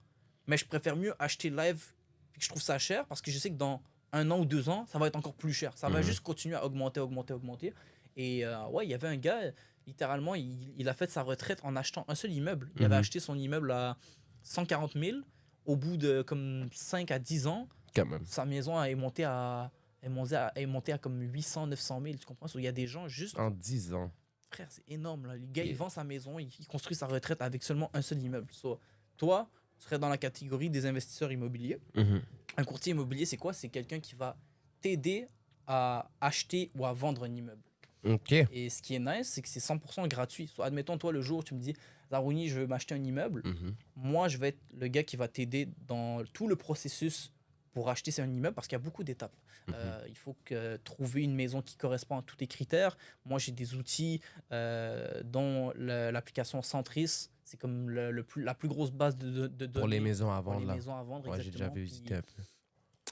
mais je préfère mieux acheter live puis que je trouve ça cher parce que je sais que dans 1 an ou 2 ans, ça va être encore plus cher. Ça va juste continuer à augmenter. Et ouais, il y avait un gars, littéralement, il a fait sa retraite en achetant un seul immeuble. Il avait acheté son immeuble à 140 000. Au bout de comme 5 à 10 ans, Quand même. sa maison est montée à comme 800, 900 000. Tu comprends? So, il y a des gens juste... En 10 ans. Frère, c'est énorme. Là. Le gars, Yeah. il vend sa maison, il construit sa retraite avec seulement un seul immeuble. So, toi, tu serais dans la catégorie des investisseurs immobiliers. Un courtier immobilier, c'est quoi? C'est quelqu'un qui va t'aider à acheter ou à vendre un immeuble. Ok. Et ce qui est nice, c'est que c'est 100% gratuit. Soit, admettons, toi, le jour où tu me dis, Zarouni, je veux m'acheter un immeuble, Mhm. moi, je vais être le gars qui va t'aider dans tout le processus pour acheter un immeuble parce qu'il y a beaucoup d'étapes. Il faut trouver une maison qui correspond à tous tes critères. Moi, j'ai des outils dont l'application Centris. C'est comme la plus grosse base de données Pour les maisons à pour vendre, les là. maisons à vendre. Ouais, j'ai déjà Exactement. visité un peu.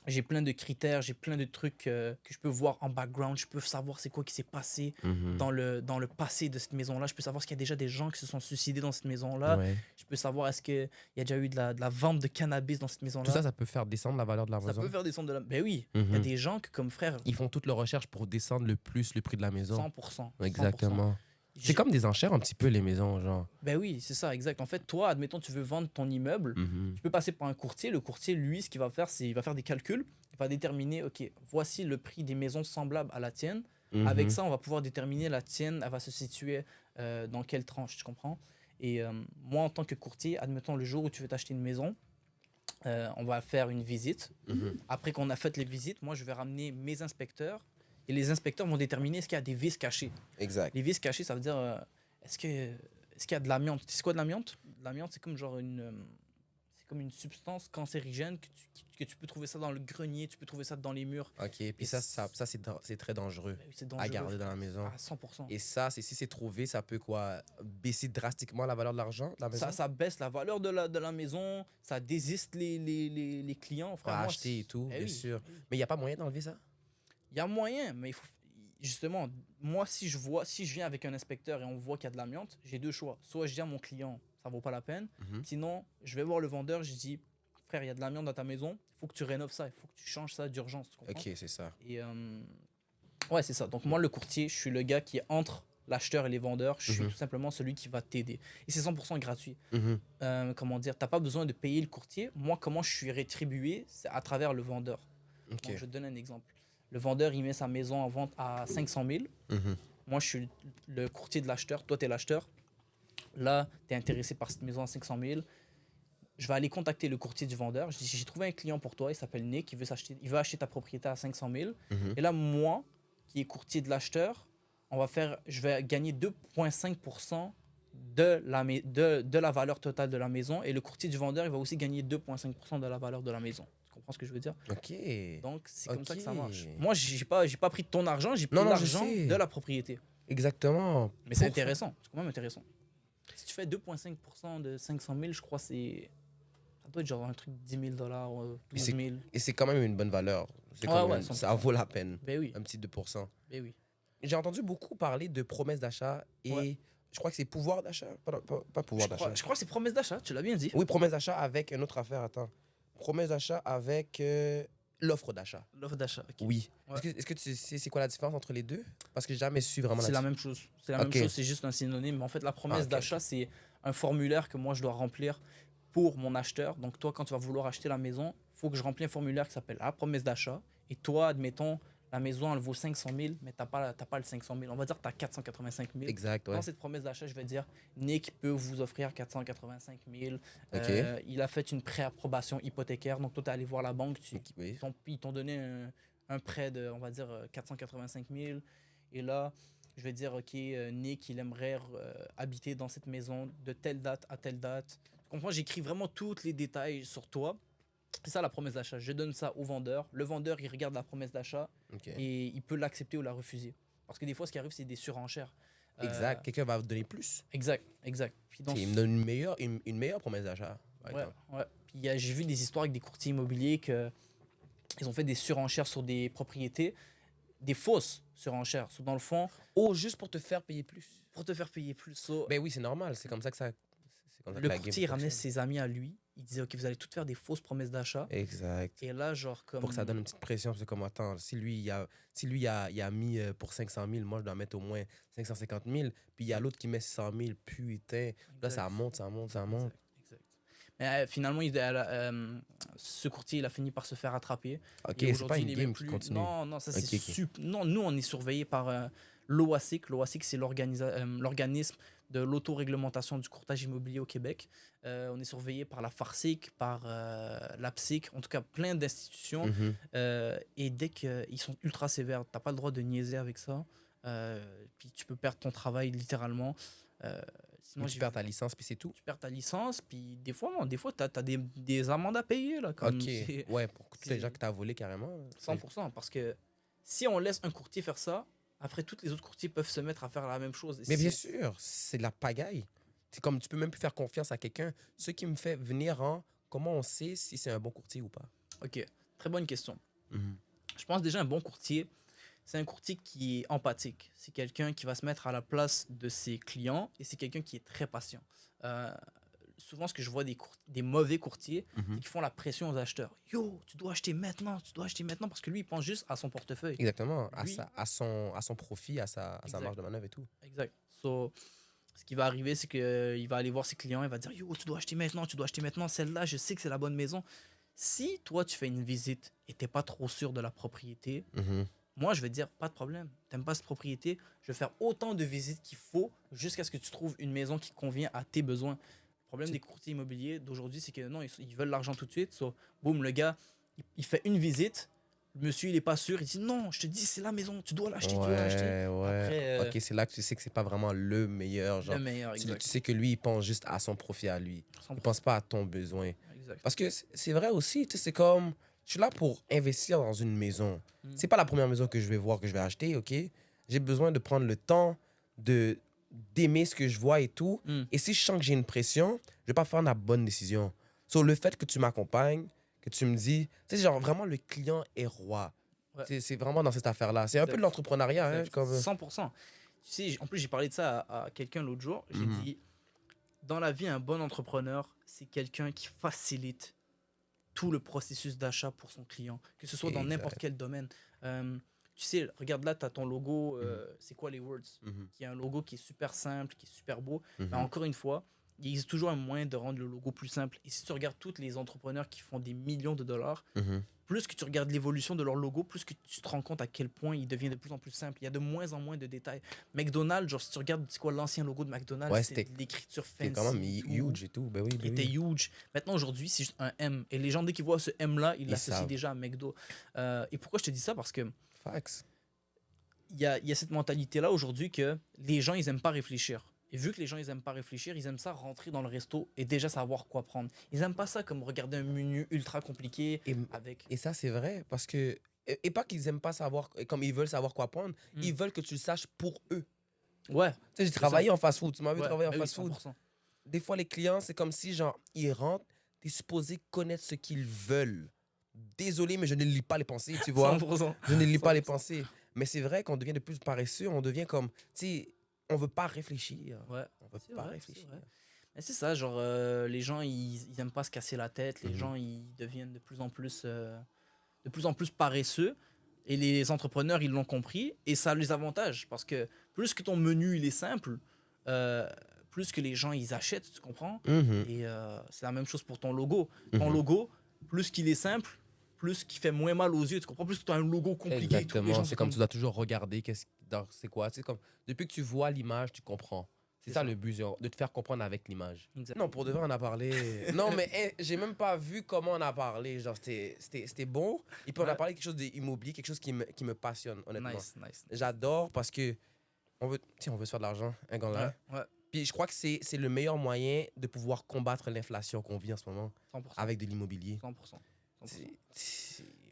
J'ai plein de critères, j'ai plein de trucs que je peux voir en background. Je peux savoir c'est quoi qui s'est passé Mhm. dans le passé de cette maison-là. Je peux savoir s'il y a déjà des gens qui se sont suicidés dans cette maison-là. Ouais. Je peux savoir est-ce qu'il y a déjà eu de la vente de cannabis dans cette maison-là. Tout ça, ça peut faire descendre la valeur de la Ça maison. peut faire descendre de la... Ben oui, il y a Mhm. des gens que, comme frère, Ils font toutes leurs recherches pour descendre le plus le prix de la maison. 100%. Exactement. 100%. C'est comme des enchères un petit peu, les maisons, genre. Ben oui, c'est ça, exact. En fait, toi, admettons, tu veux vendre ton immeuble, Mhm. tu peux passer par un courtier. Le courtier, lui, ce qu'il va faire, c'est il va faire des calculs. Il va déterminer, OK, voici le prix des maisons semblables à la tienne. Mhm. Avec ça, on va pouvoir déterminer la tienne, elle va se situer dans quelle tranche, tu comprends? Et moi, en tant que courtier, admettons le jour où tu veux t'acheter une maison, on va faire une visite. Mhm. Après qu'on a fait les visites, moi, je vais ramener mes inspecteurs et les inspecteurs vont déterminer est-ce qu'il y a des vis cachées. Exact. Les vis cachées, ça veut dire est-ce qu'il y a de l'amiante? C'est quoi de l'amiante? L'amiante, c'est comme genre c'est comme une substance cancérigène que tu peux trouver ça dans le grenier, tu peux trouver ça dans les murs. Ok, puis Et c'est très dangereux Ben oui, c'est à dangereux, garder dans la maison. à 100%. Et ça, si c'est trouvé, ça peut quoi baisser drastiquement la valeur de l'argent de la maison Ça baisse la valeur de la maison, ça désiste les clients. Frère, à moi, acheter et tout, Eh bien oui, sûr. eh oui. Mais il n'y a pas moyen d'enlever ça Il y a moyen, mais il faut, justement, moi, si je viens avec un inspecteur et on voit qu'il y a de l'amiante, j'ai deux choix. Soit je dis à mon client, ça vaut pas la peine. Mhm. Sinon, je vais voir le vendeur, je dis, frère, il y a de l'amiante dans ta maison, il faut que tu rénoves ça, il faut que tu changes ça d'urgence. Tu comprends? Ok, c'est ça. Et ouais, c'est ça. Donc, moi, le courtier, je suis le gars qui est entre l'acheteur et les vendeurs. Je suis Mhm. tout simplement celui qui va t'aider. Et c'est 100% gratuit. Mhm. Comment dire, t'as pas besoin de payer le courtier. Moi, comment je suis rétribué, c'est à travers le vendeur. Ok. Donc, je te donne un exemple. Le vendeur, il met sa maison en vente à 500 000. Mhm. Moi, je suis le courtier de l'acheteur. Toi, tu es l'acheteur. Là, tu es intéressé par cette maison à 500 000. Je vais aller contacter le courtier du vendeur. Je dis, j'ai trouvé un client pour toi. Il s'appelle Nick. Il veut acheter ta propriété à 500 000. Mhm. Et là, moi, qui est courtier de l'acheteur, je vais gagner 2,5% de la valeur totale de la maison. Et le courtier du vendeur, il va aussi gagner 2,5% de la valeur de la maison. Tu comprends ce que je veux dire? Ok. Donc, c'est comme ça que ça Ok. marche. Moi, j'ai pas pris de ton argent, j'ai pris Non, non, je l'argent sais. de la propriété. Exactement. Mais c'est Pour- intéressant. C'est quand même intéressant. Si tu fais 2,5% de 500 000, je crois que ça doit être genre un truc de 10 000 $, 12 000. Et c'est quand même une bonne valeur. C'est Ouais, quand ouais, même- 100%. ça vaut la peine. Ben oui, Un petit 2%. ben oui. J'ai entendu beaucoup parler de promesses d'achat et Ouais. je crois que c'est pouvoir d'achat. Pas pouvoir d'achat. Je crois que c'est promesse d'achat, tu l'as bien dit. Oui, promesse d'achat avec une autre affaire. Attends. Promesse d'achat avec l'offre d'achat. L'offre d'achat. ok. Oui. Ouais. Est-ce que tu sais c'est quoi la différence entre les deux? Parce que j'ai jamais su vraiment C'est la là-dessus. même chose. C'est la Ok. même chose, c'est juste un synonyme. Mais en fait, la promesse ok. d'achat, c'est un formulaire que moi, je dois remplir pour mon acheteur. Donc, toi, quand tu vas vouloir acheter la maison, il faut que je remplisse un formulaire qui s'appelle la promesse d'achat. Et toi, admettons, la maison, elle vaut 500 000, mais tu n'as pas le 500 000. On va dire que tu as 485 000. Exact, ouais. Dans cette promesse d'achat, je vais dire Nick peut vous offrir 485 000. Ok. Il a fait une préapprobation hypothécaire. Donc, toi, tu es allé voir la banque. Oui. Ils t'ont donné un prêt de, on va dire, 485 000. Et là, je vais dire, OK, Nick, il aimerait habiter dans cette maison de telle date à telle date. Tu comprends? J'écris vraiment tous les détails sur toi. C'est ça la promesse d'achat. Je donne ça au vendeur. Le vendeur, il regarde la promesse d'achat Ok. et il peut l'accepter ou la refuser. Parce que des fois, ce qui arrive, c'est des surenchères. Exact. Quelqu'un va vous donner plus. Exact. Puis dans Il me donne une meilleure promesse d'achat. par Ouais, exemple. ouais. Puis j'ai vu des histoires avec des courtiers immobiliers ils ont fait des surenchères sur des propriétés, des fausses surenchères. So, dans le fond, Oh, juste pour te faire payer plus. pour te faire payer plus. So, Ben oui, c'est normal. C'est comme ça que ça. C'est comme ça que le la game courtier il ramenait fonctionne. ses amis à lui. Il disait, OK, vous allez toutes faire des fausses promesses d'achat. Exact. Et là, genre, comme. Pour que ça donne une petite pression. C'est comme, attends, si lui, il a mis pour 500 000, moi, je dois mettre au moins 550 000. Puis il y a l'autre qui met 100 000. Putain. Là, ça monte, ça monte, ça monte. Exact. Mais finalement, ce courtier, il a fini par se faire attraper. Ok, Et c'est pas aujourd'hui, une il est même game qui plus- continue. Non, ça Ok, c'est ok. Non, nous, on est surveillé par l'OASIC. L'OASIC, c'est l'organisme de l'autoréglementation du courtage immobilier au Québec. On est surveillé par la FARCIC, par l'APSIC, en tout cas plein d'institutions. Mhm. Et dès qu'ils sont ultra sévères, t'as pas le droit de niaiser avec ça. Puis tu peux perdre ton travail littéralement. Sinon, Tu perds ta licence, puis c'est tout. tu perds ta licence, puis des fois, non, des fois, tu as des amendes à payer. Là, comme Ok. c'est Ouais, pour tous les c'est- gens que tu as volé carrément. 100%. Parce que si on laisse un courtier faire ça, après, tous les autres courtiers peuvent se mettre à faire la même chose. Et Mais bien c'est- sûr, c'est de la pagaille. C'est comme tu peux même plus faire confiance à quelqu'un. Ce qui me fait venir en comment on sait si c'est un bon courtier ou pas. Ok, très bonne question. Je pense déjà un bon courtier, c'est un courtier qui est empathique. C'est quelqu'un qui va se mettre à la place de ses clients et c'est quelqu'un qui est très patient. Souvent, ce que je vois des mauvais courtiers, c'est qu'ils font la pression aux acheteurs. Yo, tu dois acheter maintenant, parce que lui, il pense juste à son portefeuille. Exactement. À, Lui- à son profit, à sa Exact. marge de manœuvre et tout. Exact. So, ce qui va arriver, c'est qu'il va aller voir ses clients, il va dire Yo, tu dois acheter maintenant, celle-là, je sais que c'est la bonne maison. Si toi, tu fais une visite et tu n'es pas trop sûr de la propriété, moi, je vais te dire, pas de problème. T'aimes pas cette propriété, je vais faire autant de visites qu'il faut jusqu'à ce que tu trouves une maison qui convient à tes besoins. Le problème des courtiers immobiliers d'aujourd'hui, c'est que non, ils veulent l'argent tout de suite. So, boum, le gars, il fait une visite. Le monsieur, il est pas sûr. Il dit non, je te dis, c'est la maison, tu dois l'acheter, tu dois l'acheter. Ouais. Après, Ok, c'est là que tu sais que c'est pas vraiment le meilleur. Genre, Le meilleur, tu exact. sais que lui, il pense juste à son profit à lui. 100%. Il pense pas à ton besoin. Exact. Parce que c'est vrai aussi, tu sais, c'est comme, je suis là pour investir dans une maison. C'est pas la première maison que je vais voir, que je vais acheter, ok? J'ai besoin de prendre le temps d'aimer ce que je vois et tout. Et si je sens que j'ai une pression, je vais pas faire la bonne décision. Sur le fait que tu m'accompagnes, que tu me dis, tu sais, genre vraiment le client est roi. Ouais. C'est vraiment dans cette affaire-là. C'est un peu de l'entrepreneuriat, hein, Exact. comme... 100%. Tu sais, en plus, j'ai parlé de ça à quelqu'un l'autre jour. J'ai dit, dans la vie, un bon entrepreneur, c'est quelqu'un qui facilite tout le processus d'achat pour son client, que ce soit dans Exact. n'importe quel domaine. Tu sais, regarde là, tu as ton logo, c'est quoi les words? Qui est un logo qui est super simple, qui est super beau. Mais encore une fois, il existe toujours un moyen de rendre le logo plus simple. Et si tu regardes tous les entrepreneurs qui font des millions de dollars, plus que tu regardes l'évolution de leur logo, plus que tu te rends compte à quel point il devient de plus en plus simple. Il y a de moins en moins de détails. McDonald's, genre, si tu regardes, c'est quoi l'ancien logo de McDonald's? Ouais, c'est c'était- de l'écriture fancy. C'est quand même et tout. huge et tout. Ben oui, Il ben était oui. huge. Maintenant, aujourd'hui, c'est juste un M. Et les gens, dès qu'ils voient ce M-là, ils Ils l'associent savent. déjà à McDo. Et pourquoi je te dis ça? Parce que Fax. il y a cette mentalité-là aujourd'hui que les gens, ils aiment pas réfléchir. Et vu que les gens, ils aiment pas réfléchir, ils aiment ça rentrer dans le resto et déjà savoir quoi prendre. Ils aiment pas ça comme regarder un menu ultra compliqué Et, avec... et ça, c'est vrai, parce que... Et pas qu'ils aiment pas savoir, comme ils veulent savoir quoi prendre, ils veulent que tu le saches pour eux. Ouais. Tu sais, j'ai travaillé en fast-food, tu m'as vu Ouais, travailler en bah oui, fast-food. 100%. Des fois, les clients, c'est comme si, genre, ils rentrent, t'es supposé connaître ce qu'ils veulent. Désolé, mais je ne lis pas les pensées, tu vois. 100%. Je ne lis pas les 100%. pensées. Mais c'est vrai qu'on devient de plus paresseux, on devient comme, tu sais, on veut pas réfléchir. Ouais. On veut C'est pas vrai, réfléchir. c'est vrai. Mais c'est ça, genre, les gens, ils aiment pas se casser la tête. Les gens, ils deviennent de plus en plus paresseux. Et les entrepreneurs, ils l'ont compris. Et ça a les avantages. Parce que plus que ton menu, il est simple, plus que les gens, ils achètent, tu comprends? Mhm. Et c'est la même chose pour ton logo. Ton logo, plus qu'il est simple, plus qu'il fait moins mal aux yeux. Tu comprends? Plus que tu as un logo compliqué. et tout, les Exactement, gens c'est sont comme tu dois toujours regarder c'est quoi. C'est comme, depuis que tu vois l'image, tu comprends. C'est C'est ça ça. le but, genre, de te faire comprendre avec l'image. Exact. Non, pour de vrai, on a parlé. Non, mais j'ai même pas vu comment on a parlé. Genre, c'était bon. Et puis, on a Ouais. parlé de quelque chose d'immobilier, quelque chose qui me passionne, honnêtement. Nice. J'adore parce que on veut se faire de l'argent, un gars là. Ouais, Puis, je crois que c'est le meilleur moyen de pouvoir combattre l'inflation qu'on vit en ce moment 100%. avec de l'immobilier. 100%.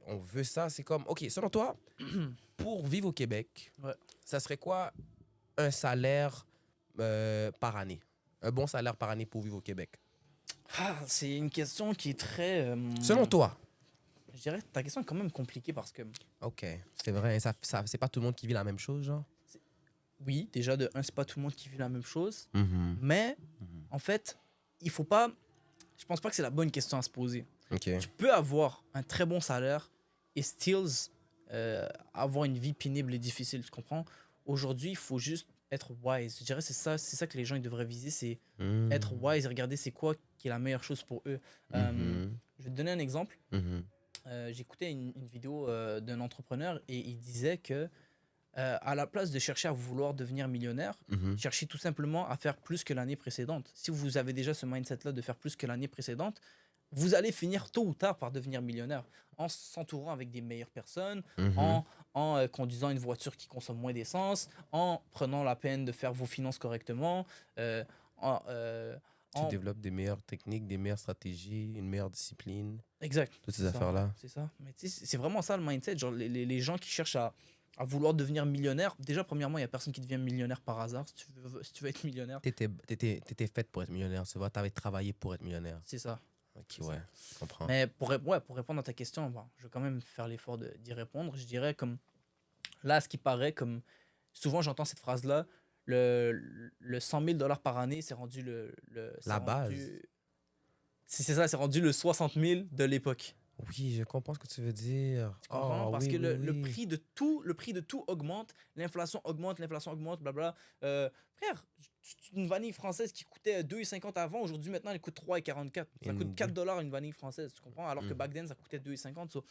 On veut ça, c'est comme... OK, selon toi, pour vivre au Québec, Ouais. ça serait quoi un salaire par année? Un bon salaire par année pour vivre au Québec? Ah, c'est une question qui est très... Selon toi? Je dirais que ta question est quand même compliquée parce que... OK, c'est vrai. C'est pas tout le monde qui vit la même chose, genre? Oui, déjà, de un, c'est pas tout le monde qui vit la même chose. Mhm. Mais, en fait, il faut pas... Je pense pas que c'est la bonne question à se poser. OK. Tu peux avoir un très bon salaire et still avoir une vie pénible et difficile, tu comprends? Aujourd'hui, il faut juste être wise. Je dirais que c'est ça que les gens ils devraient viser, c'est Mhm. être wise et regarder c'est quoi qui est la meilleure chose pour eux. Mhm. Je vais te donner un exemple. Mhm. J'écoutais une vidéo d'un entrepreneur et il disait que à la place de chercher à vouloir devenir millionnaire, Mhm. cherchez tout simplement à faire plus que l'année précédente. Si vous avez déjà ce mindset-là de faire plus que l'année précédente, vous allez finir tôt ou tard par devenir millionnaire en s'entourant avec des meilleures personnes, Mhm. en conduisant une voiture qui consomme moins d'essence, en prenant la peine de faire vos finances correctement, euh, en, euh, Tu en- développes des meilleures techniques, des meilleures stratégies, une meilleure discipline, Exact. toutes ces C'est ça, affaires-là. C'est ça. Mais tu sais, c'est vraiment ça le mindset. Genre, les gens qui cherchent à vouloir devenir millionnaire, déjà, premièrement, il n'y a personne qui devient millionnaire par hasard. Si tu veux être millionnaire, T'étais faite pour être millionnaire, tu vois. T'avais travaillé pour être millionnaire. c'est ça. Ok, ouais, je comprends. Mais pour répondre à ta question, bon, je vais quand même faire l'effort d'y répondre. Je dirais comme là, à ce qui paraît, comme souvent j'entends cette phrase-là, le 100 000 $ par année, c'est rendu c'est La rendu- base. C'est ça, c'est rendu le 60 000 de l'époque. Oui, je comprends ce que tu veux dire. Tu comprends? Oh, Parce oui, que oui, le oui. prix de tout augmente, l'inflation augmente, blabla. Frère, une vanille française qui coûtait 2,50 avant, aujourd'hui maintenant elle coûte 3,44. Ça Une- coûte 4 $ une vanille française, tu comprends? Alors que Mhm. back then ça coûtait 2,50. So,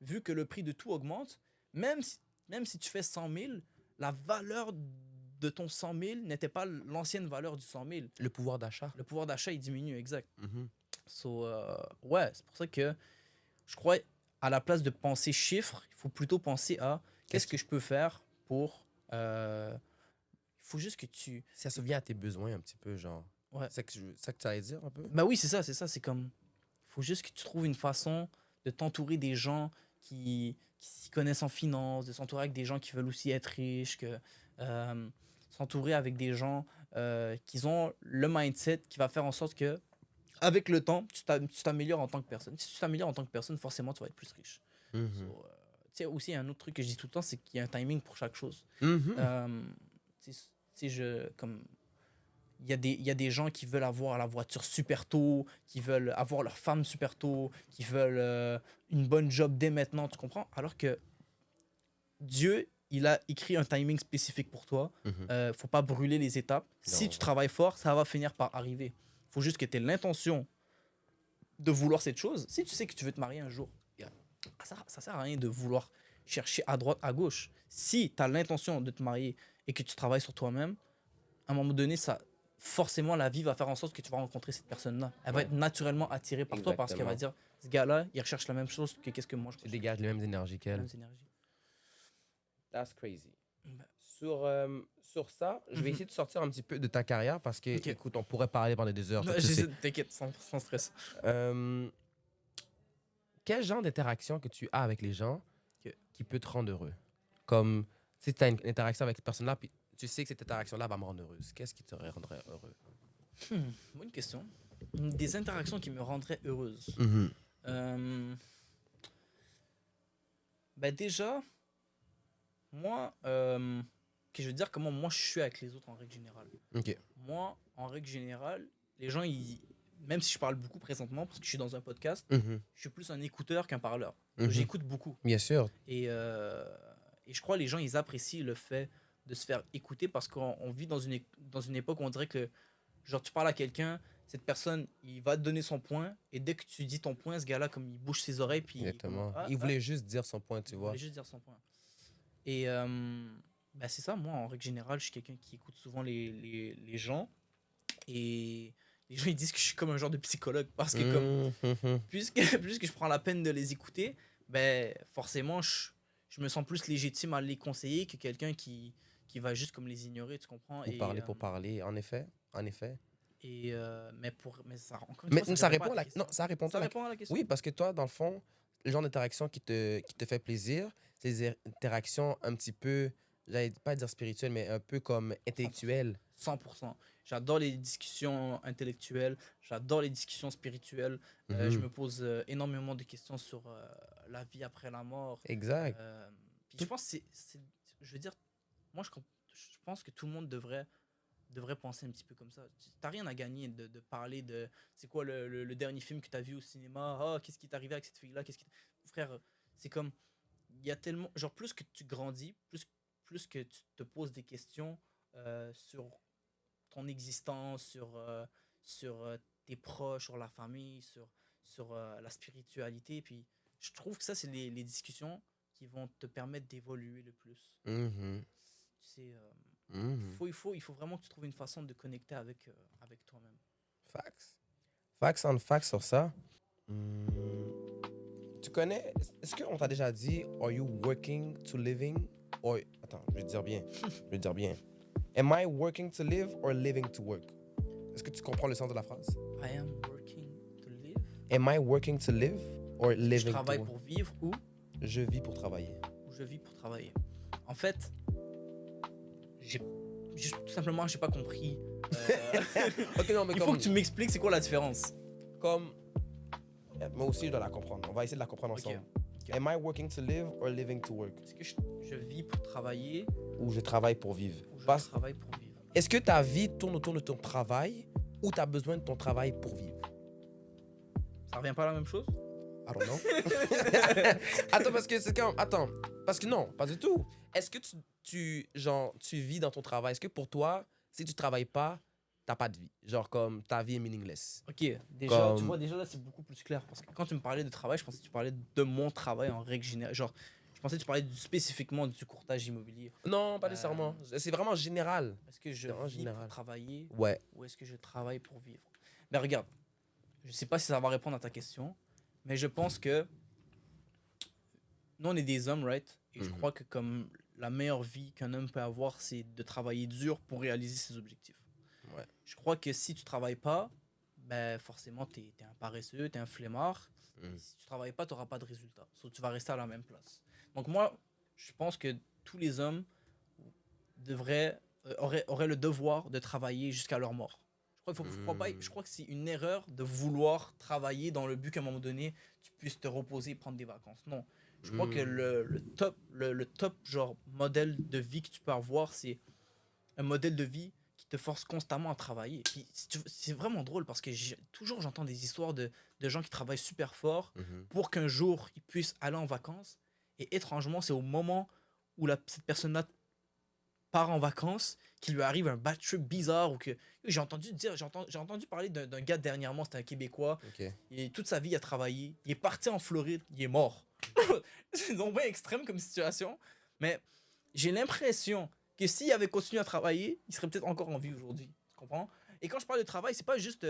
vu que le prix de tout augmente, même si tu fais 100 000, la valeur de ton 100 000 n'était pas l'ancienne valeur du 100 000. Le pouvoir d'achat. Le pouvoir d'achat il diminue, exact. Mhm. So, ouais, c'est pour ça que je crois, à la place de penser chiffres, il faut plutôt penser à qu'est-ce que je peux faire pour. Il faut juste que tu. Ça se vient à tes besoins un petit peu, genre. Ouais. C'est ça que tu allais dire un peu? Bah oui, c'est ça, c'est ça. C'est comme. Il faut juste que tu trouves une façon de t'entourer des gens qui s'y connaissent en finance, de s'entourer avec des gens qui veulent aussi être riches, s'entourer avec des gens qui ont le mindset qui va faire en sorte que, avec le temps, tu t'améliores en tant que personne. Si tu t'améliores en tant que personne, forcément, tu vas être plus riche. Mhm. So, tu sais, aussi, un autre truc que je dis tout le temps, c'est qu'il y a un timing pour chaque chose. Mhm. Tu sais, il y a des gens qui veulent avoir la voiture super tôt, qui veulent avoir leur femme super tôt, qui veulent une bonne job dès maintenant, tu comprends? Alors que Dieu, il a écrit un timing spécifique pour toi. Mhm. Faut pas brûler les étapes. Si Non. tu travailles fort, ça va finir par arriver. Faut juste que tu aies l'intention de vouloir cette chose. Si tu sais que tu veux te marier un jour, ça sert à rien de vouloir chercher à droite, à gauche. Si tu as l'intention de te marier et que tu travailles sur toi-même, à un moment donné, forcément, la vie va faire en sorte que tu vas rencontrer cette personne-là. Elle va Ouais. être naturellement attirée par toi parce qu'elle va dire, ce gars-là, il recherche la même chose que qu'est-ce que moi je Tu recherche. dégages les mêmes énergies Les qu'elle. mêmes énergies. That's crazy. Ben. Sur ça, je vais Mhm. essayer de sortir un petit peu de ta carrière parce que, Ok. écoute, on pourrait parler pendant des heures. Ouais, tu sais. T'inquiète, sans stress. Quel genre d'interaction que tu as avec les gens Ok. qui peut te rendre heureux? Comme si tu as une interaction avec cette personne-là, puis tu sais que cette interaction-là va me rendre heureuse. Qu'est-ce qui te rendrait heureux? Bonne question. Des interactions qui me rendraient heureuse. Ben déjà, moi, que je veux dire comment moi je suis avec les autres en règle générale. Ok. Moi, en règle générale, les gens, même si je parle beaucoup présentement, parce que je suis dans un podcast, je suis plus un écouteur qu'un parleur. Donc, Mhm. j'écoute beaucoup. Bien sûr. Et je crois que les gens, ils apprécient le fait de se faire écouter parce qu'on vit dans une époque où on dirait que, genre, tu parles à quelqu'un, cette personne, il va te donner son point, et dès que tu dis ton point, ce gars-là, comme il bouge ses oreilles, puis Exactement. Ah, Il ah, voulait juste dire son point, tu il vois. voulait juste dire son point. Et ben c'est ça, moi, en règle générale, je suis quelqu'un qui écoute souvent les gens. Et les gens, ils disent que je suis comme un genre de psychologue. Parce que comme, puisque je prends la peine de les écouter, ben forcément, je me sens plus légitime à les conseiller que quelqu'un qui va juste comme les ignorer, tu comprends? Pour parler, pour parler. En effet. En effet. Et mais ça, encore une Mais fois, ça répond répond pas à la... question. Non, ça répond Ça à la... répond à la question. Oui, parce que toi, dans le fond, le genre d'interaction qui te fait plaisir, c'est des interactions un petit peu, j'allais pas dire spirituelles, mais un peu comme intellectuelles. 100%. J'adore les discussions intellectuelles, j'adore les discussions spirituelles. Mhm. Je me pose énormément de questions sur la vie après la mort. Exact. Puis je pense que je veux dire, moi je pense que tout le monde devrait penser un petit peu comme ça. T'as rien à gagner de parler de c'est quoi le dernier film que t'as vu au cinéma, ah, qu'est-ce qui t'est arrivé avec cette fille-là, frère, c'est comme, il y a tellement, genre plus que tu grandis, plus que tu te poses des questions sur ton existence, sur tes proches, sur la famille, sur la spiritualité. Puis je trouve que ça, c'est les discussions qui vont te permettre d'évoluer le plus. Mhm. Tu sais, Mhm. il faut vraiment que tu trouves une façon de connecter avec toi-même. Facts. Facts on facts sur ça. Tu connais... Est-ce qu'on t'a déjà dit « Are you working to living? » Or... Attends, je vais te dire bien. Je vais te dire bien. Am I working to live or living to work? Est-ce que tu comprends le sens de la phrase? I am working to live. Am I working to live or living Je travaille to work? pour vivre ou Je vis pour travailler. je vis pour travailler. En fait, tout simplement, j'ai pas compris. Ok, non, mais Il faut que tu m'expliques c'est quoi la différence. Comme... Moi aussi, je dois la comprendre. On va essayer de la comprendre Ok. ensemble. Am I working to live or living to work? Est-ce que je vis pour travailler Ou je travaille pour vivre? ou je Parce- travaille pour vivre? Est-ce que ta vie tourne autour de ton travail ou tu as besoin de ton travail pour vivre? Ça revient pas à la même chose? I don't know. Attends, parce que c'est comme... Attends, parce que non, pas du tout. Est-ce que tu vis dans ton travail? Est-ce que pour toi, si tu travailles pas, t'as pas de vie? Genre comme ta vie est meaningless. Ok, déjà, tu Comme- vois, déjà là, c'est beaucoup plus clair. Parce que quand tu me parlais de travail, je pensais que tu parlais de mon travail en règle générale. Genre, je pensais que tu parlais spécifiquement du courtage immobilier. Non, pas nécessairement. C'est vraiment général. Est-ce que je En vis général. pour travailler Ouais. ou est-ce que je travaille pour vivre? Mais regarde, je sais pas si ça va répondre à ta question, mais je pense que nous, on est des hommes, right? Et je Mhm. crois que comme la meilleure vie qu'un homme peut avoir, c'est de travailler dur pour réaliser ses objectifs. Ouais. Je crois que si tu travailles pas, ben forcément, tu es un paresseux, tu es un flemmard. Mhm. Si tu travailles pas, tu n'auras pas de résultat. So, tu vas rester à la même place. Donc moi, je pense que tous les hommes auraient le devoir de travailler jusqu'à leur mort. Je crois que c'est une erreur de vouloir travailler dans le but qu'à un moment donné, tu puisses te reposer et prendre des vacances. Non. Je crois que le top genre modèle de vie que tu peux avoir, c'est un modèle de vie qui te force constamment à travailler. Puis c'est vraiment drôle parce que toujours j'entends des histoires de gens qui travaillent super fort pour qu'un jour ils puissent aller en vacances. Et étrangement, c'est au moment où cette personne-là part en vacances qu'il lui arrive un bad trip bizarre ou que j'ai entendu parler d'un gars dernièrement, c'était un Québécois. Ok. Et toute sa vie, il a travaillé. Il est parti en Floride, il est mort. C'est donc bien extrême comme situation. Mais j'ai l'impression que s'il avait continué à travailler, il serait peut-être encore en vie aujourd'hui. Tu comprends? Et quand je parle de travail, c'est pas juste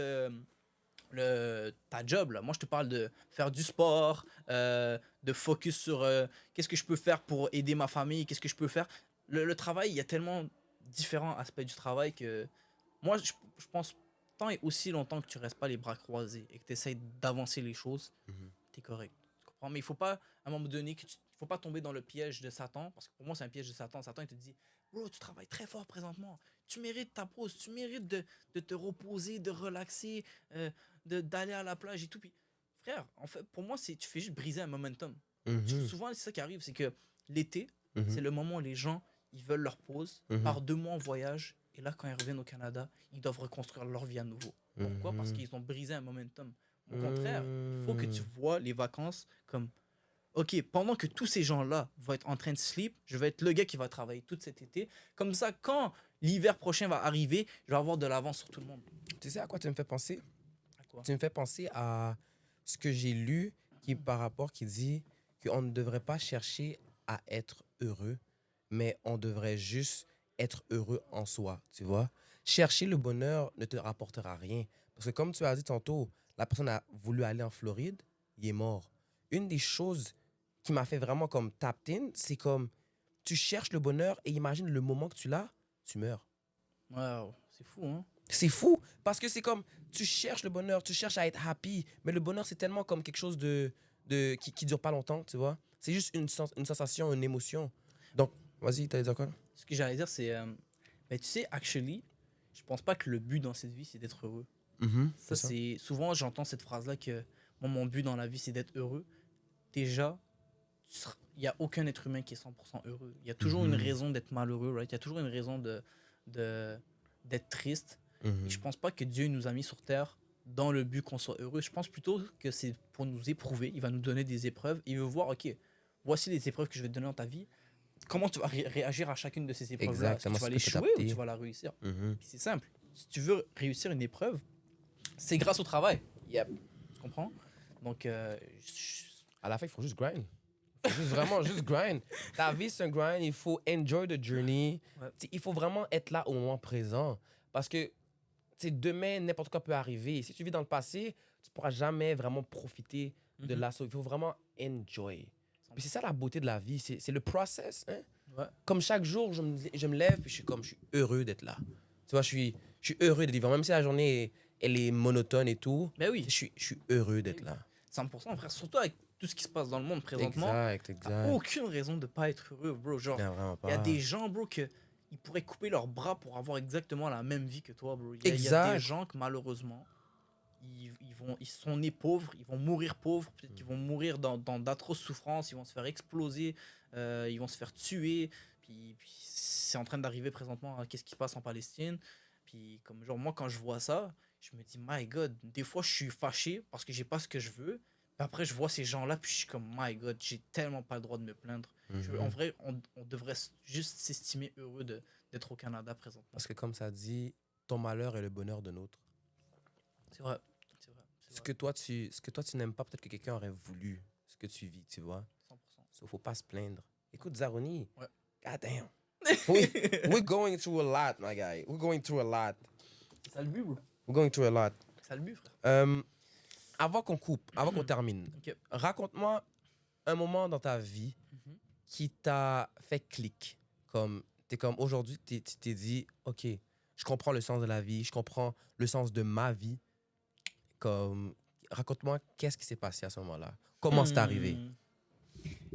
ta job. Là. Moi, je te parle de faire du sport, de focus sur qu'est-ce que je peux faire pour aider ma famille, qu'est-ce que je peux faire. Le travail, il y a tellement différents aspects du travail que moi, je pense tant et aussi longtemps que tu restes pas les bras croisés et que tu essaies d'avancer les choses, tu es correct. Tu comprends? Mais il faut pas, à un moment donné, faut pas tomber dans le piège de Satan, parce que pour moi, c'est un piège de Satan. Satan, il te dit, bro, tu travailles très fort présentement. Tu mérites ta pause, tu mérites de te reposer, de relaxer, d'aller à la plage et tout. Puis, frère, en fait, pour moi, tu fais juste briser un momentum. Souvent, c'est ça qui arrive, c'est que l'été, c'est le moment où les gens, ils veulent leur pause, par 2 mois en voyage, et là, quand ils reviennent au Canada, ils doivent reconstruire leur vie à nouveau. Pourquoi? Parce qu'ils ont brisé un momentum. Au contraire, il faut que tu vois les vacances comme, ok, pendant que tous ces gens-là vont être en train de sleep, je vais être le gars qui va travailler tout cet été. Comme ça, quand l'hiver prochain va arriver, je vais avoir de l'avance sur tout le monde. Tu sais à quoi tu me fais penser? À quoi? Tu me fais penser à ce que j'ai lu qui dit qu'on ne devrait pas chercher à être heureux, mais on devrait juste être heureux en soi, tu vois? Chercher le bonheur ne te rapportera rien. Parce que comme tu as dit tantôt, la personne a voulu aller en Floride, il est mort. Une des choses qui m'a fait vraiment comme tapped in, c'est comme tu cherches le bonheur et imagine le moment que tu l'as, tu meurs. Wow, c'est fou, hein? C'est fou parce que c'est comme tu cherches le bonheur, tu cherches à être happy, mais le bonheur c'est tellement comme quelque chose qui dure pas longtemps, tu vois. C'est juste une sensation, une émotion. Donc, vas-y, t'allais dire quoi? Ce que j'allais dire, c'est, ben, tu sais, actually, je pense pas que le but dans cette vie, c'est d'être heureux. Ça, c'est souvent, j'entends cette phrase-là que moi, mon but dans la vie, c'est d'être heureux. Déjà, il n'y a aucun être humain qui est 100% heureux. Il y a toujours une raison d'être malheureux, right? Il y a toujours une raison d'être triste. Et je pense pas que Dieu nous a mis sur terre dans le but qu'on soit heureux. Je pense plutôt que c'est pour nous éprouver. Il va nous donner des épreuves. Il veut voir, ok, voici les épreuves que je vais te donner dans ta vie. Comment tu vas réagir à chacune de ces épreuves-là? Est-ce que tu vas l'échouer ou tu vas la réussir? Puis c'est simple. Si tu veux réussir une épreuve, c'est grâce au travail. Yep. Tu comprends? Donc, À la fin, il faut juste grind. Il faut vraiment juste grind. Ta vie, c'est un grind. Il faut enjoy the journey. Ouais. Il faut vraiment être là au moment présent. Parce que demain, n'importe quoi peut arriver. Si tu vis dans le passé, tu pourras jamais vraiment profiter de Mhm. l'assaut. Il faut vraiment enjoy. Puis c'est ça la beauté de la vie, c'est le process. Hein? Ouais. Comme chaque jour, je me lève puis je suis heureux d'être là. Tu vois, je suis heureux de vivre. Même si la journée, elle est monotone et tout, Ben oui, je suis heureux d'être là. 100%, frère. Surtout avec tout ce qui se passe dans le monde présentement. Exact, T'as exact. aucune raison de pas être heureux, bro. Genre, Non, vraiment il y a pas. des gens, bro, que ils pourraient couper leurs bras pour avoir exactement la même vie que toi, bro. Il y a Exact. des gens que malheureusement, ils sont nés pauvres, ils vont mourir pauvres, peut-être qu'ils vont mourir dans d'atroces souffrances, ils vont se faire exploser, ils vont se faire tuer. Puis c'est en train d'arriver présentement à qu'est-ce qui se passe en Palestine. Puis comme genre moi quand je vois ça, je me dis my God, des fois je suis fâché parce que j'ai pas ce que je veux. Puis après je vois ces gens-là puis je suis comme my God, j'ai tellement pas le droit de me plaindre. Mhm. En vrai, on devrait juste s'estimer heureux d'être au Canada présentement. Parce que comme ça dit, ton malheur est le bonheur de l'autre. C'est vrai. C'est vrai. Ce C'est que toi, tu n'aimes pas, peut-être que quelqu'un aurait voulu ce que tu vis, tu vois. 100%. Il faut pas se plaindre. Écoute, Zaroni. Ouais. God damn. We're going through a lot, my guy. We're going through a lot. C'est ça le but, bro. We're going through a lot. C'est ça le but, frère. Avant qu'on coupe, avant qu'on termine, Ok. raconte-moi un moment dans ta vie Mhm. qui t'a fait clic. Comme, t'es comme aujourd'hui, tu t'es dit, OK, je comprends le sens de la vie, je comprends le sens de ma vie. Comme, raconte-moi qu'est-ce qui s'est passé à ce moment-là. Comment c'est arrivé?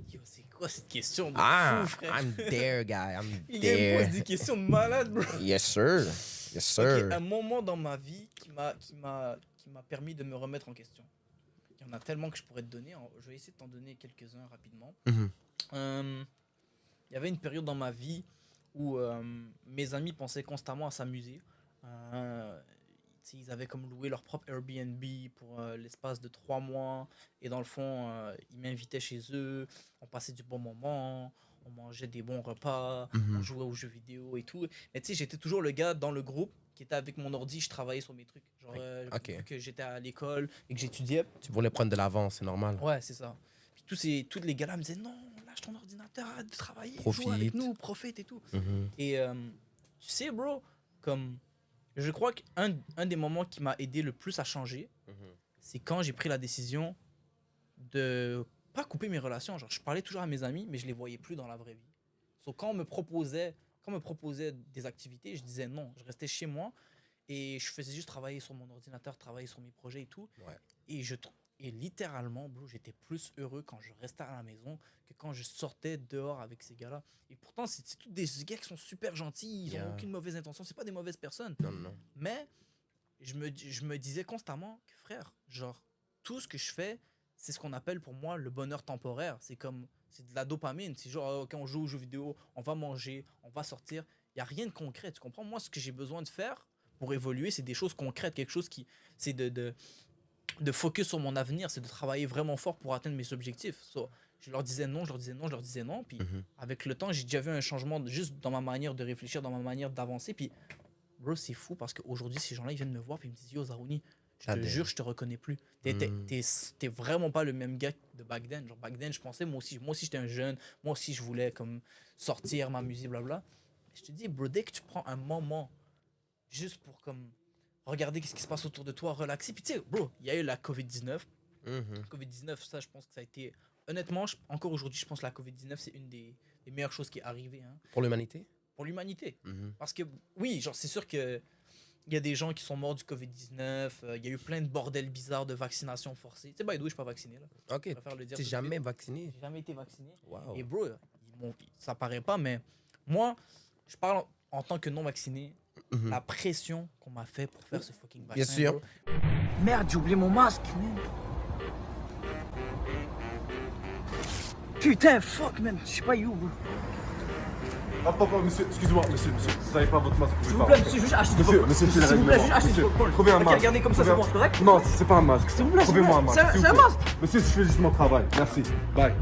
Yo, c'est quoi cette question de Ah, fou, frère? I'm there, guy. I'm Il me there. pose des questions de malade, bro. Yes, sir. Yes, sir. Ok, un moment dans ma vie qui m'a permis de me remettre en question. Il y en a tellement que je pourrais te donner. Je vais essayer de t'en donner quelques-uns rapidement. Mhm. Il y avait une période dans ma vie où mes amis pensaient constamment à s'amuser. Tu sais, ils avaient comme loué leur propre Airbnb pour l'espace de 3 mois. Et dans le fond, ils m'invitaient chez eux. On passait du bon moment. On mangeait des bons repas. Mhm. On jouait aux jeux vidéo et tout. Mais tu sais, j'étais toujours le gars dans le groupe qui était avec mon ordi. Je travaillais sur mes trucs. Genre, Ok. vu que j'étais à l'école et que j'étudiais. Tu voulais prendre de l'avance, c'est normal. Ouais, c'est ça. Puis tous les gars-là me disaient non, lâche ton ordinateur, arrête de travailler, joue Profite. avec nous, profite et tout. Mhm. Et tu sais, bro, comme je crois qu'un des moments qui m'a aidé le plus à changer, Mhm. c'est quand j'ai pris la décision de pas couper mes relations. Genre, je parlais toujours à mes amis, mais je les voyais plus dans la vraie vie. So, quand on me proposait des activités, je disais non. Je restais chez moi et je faisais juste travailler sur mon ordinateur, travailler sur mes projets et tout. Ouais. Et littéralement, bro, j'étais plus heureux quand je restais à la maison que quand je sortais dehors avec ces gars-là. Et pourtant, c'est tous des gars qui sont super gentils, ils Yeah. ont aucune mauvaise intention, c'est pas des mauvaises personnes. Non, non. Mais je me disais constamment que, frère, genre, tout ce que je fais, c'est ce qu'on appelle pour moi le bonheur temporaire. C'est de la dopamine. C'est genre, quand on joue aux jeux vidéo, on va manger, on va sortir. Il n'y a rien de concret, tu comprends? Moi, ce que j'ai besoin de faire pour évoluer, c'est des choses concrètes, quelque chose qui. C'est de focus sur mon avenir, c'est de travailler vraiment fort pour atteindre mes objectifs. So, je leur disais non, je leur disais non, je leur disais non. Puis Mhm. avec le temps, j'ai déjà vu un changement juste dans ma manière de réfléchir, dans ma manière d'avancer. Puis, bro, c'est fou parce qu'aujourd'hui, ces gens-là, ils viennent me voir puis ils me disent yo, Zarouni, je te Adèle. jure, je te reconnais plus. Mm. T'es vraiment pas le même gars de back then. Genre, back then, je pensais, moi aussi j'étais un jeune, moi aussi, je voulais comme sortir, m'amuser, blabla. Mais je te dis, bro, dès que tu prends un moment juste pour comme regarder qu'est-ce qui se passe autour de toi, relaxer. Puis tu sais, bro, il y a eu la COVID-19. Mhm. COVID-19, ça, je pense que ça a été. Honnêtement, encore aujourd'hui, je pense que la COVID-19, c'est une des meilleures choses qui est arrivée hein, Pour l'humanité? pour l'humanité. Mhm. Parce que, oui, genre, c'est sûr que il y a des gens qui sont morts du COVID-19. Il y a eu plein de bordels bizarres de vaccination forcée. Tu sais, by the way, je suis pas vacciné, là. Ok. Je préfère le dire. T'es tout de jamais suite. vacciné? J'ai jamais été vacciné. Wow. Et bro, ça paraît pas, mais moi, je parle en tant que non vacciné. Mhm. La pression qu'on m'a fait pour faire ce fucking vaccin. Bien sûr. bro. Merde, j'ai oublié mon masque. Putain, fuck, man. Je sais pas où, bro. Ah, papa, monsieur, excusez-moi, monsieur, vous n'avez pas votre masque. S'il vous plaît, monsieur, juste achetez du Monsieur, popcorn. monsieur, c'est le S'il vous plaît, règlement. juste achetez du Monsieur, popcorn. trouvez un Ok, masque. regardez comme ça, c'est bon, c'est correct? Non, c'est pas un masque. S'il vous plaît, s'il vous Trouvez-moi un plaît. masque. C'est s'il un vous plaît. masque. Monsieur, je fais juste mon travail. Merci. Bye.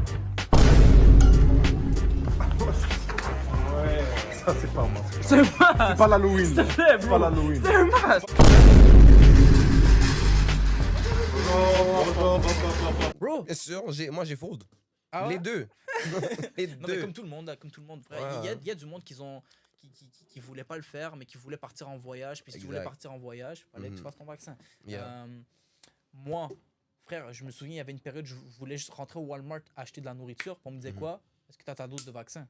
Ouais, ça c'est pas un masque. C'est un masque. C'est pas l'Halloween. S'il te plaît, C'est bro. pas l'Halloween. C'est un masque. Bro, Bien sûr, moi j'ai fold. ah ouais? Les deux. Les Non, mais deux. comme tout le monde, frère. Ouais, Il y a du monde qui voulait pas le faire, mais qui voulait partir en voyage. Puis si tu voulais Exact. partir en voyage, il fallait que tu Mhm. fasses ton vaccin. Yeah. moi, frère, je me souviens, il y avait une période, je voulais juste rentrer au Walmart acheter de la nourriture. Puis on me disait quoi? Est-ce que tu as ta dose de vaccin?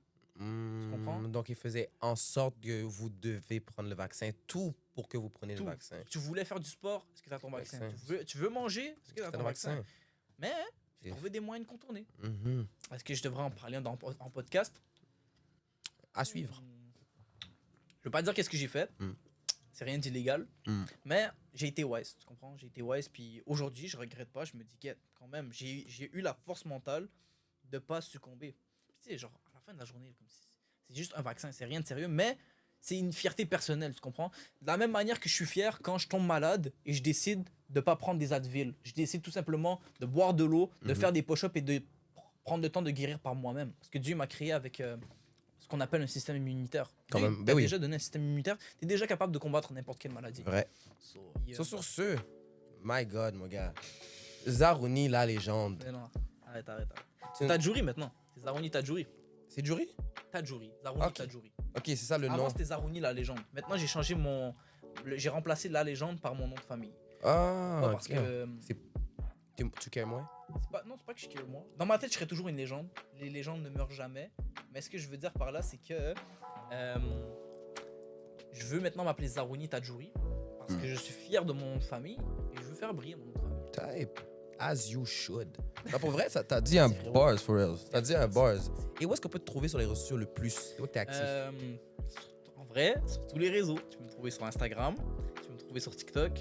comprends? Donc, il faisait en sorte que vous devez prendre le vaccin, tout pour que vous preniez Tout. le vaccin. Tu voulais faire du sport? Est-ce que tu as ton vaccin? Vaccin. Tu veux manger? Est-ce que tu as T'as ton le vaccin? vaccin. Mais C'est- j'ai trouvé des moyens de contourner. Mhm. Est-ce que je devrais en parler en podcast? À suivre. Je veux pas dire qu'est-ce que j'ai fait. Mm. C'est rien d'illégal. Mm. Mais j'ai été wise, tu comprends? J'ai été wise. Puis aujourd'hui, je regrette pas. Je me dis, get, quand même, j'ai eu la force mentale de pas succomber. Puis, tu sais, genre, à la fin de la journée, comme si c'est juste un vaccin, c'est rien de sérieux. Mais c'est une fierté personnelle, tu comprends? De la même manière que je suis fier quand je tombe malade et je décide de pas prendre des Advil. Je décide tout simplement de boire de l'eau, de Mhm. faire des push-ups et de prendre le temps de guérir par moi-même. Parce que Dieu m'a créé avec ce qu'on appelle un système immunitaire. Quand Dieu même, ben t'a oui. déjà donné un système immunitaire, tu es déjà capable de combattre n'importe quelle maladie. Vrai. So, yeah. So, sur ce, my God, mon gars. Zarouni, la légende. Mais non, arrête. Tu- Tadjouri maintenant. C'est Zarouni Tadjouri. C'est Jury? Tadjouri. Zarouni Ok. Tadjouri. Ok, c'est ça le nom. Avant c'était Zarouni la légende. Maintenant j'ai changé j'ai remplacé la légende par mon nom de famille. Ah, Pas parce ok. que Tu cares moins? non, c'est pas que je suis moi. Dans ma tête, je serai toujours une légende. Les légendes ne meurent jamais. Mais ce que je veux dire par là, c'est que je veux maintenant m'appeler Zarouni Tadjouri parce que je suis fier de mon nom de famille et je veux faire briller mon nom de famille. Type. As you should. Non, pour vrai, ça t'as dit un bars, for real. T'as dit un bars. Et où est-ce qu'on peut te trouver sur les réseaux sociaux le plus? C'est où que t'es actif? En vrai, sur tous les réseaux. Tu peux me trouver sur Instagram, tu peux me trouver sur TikTok,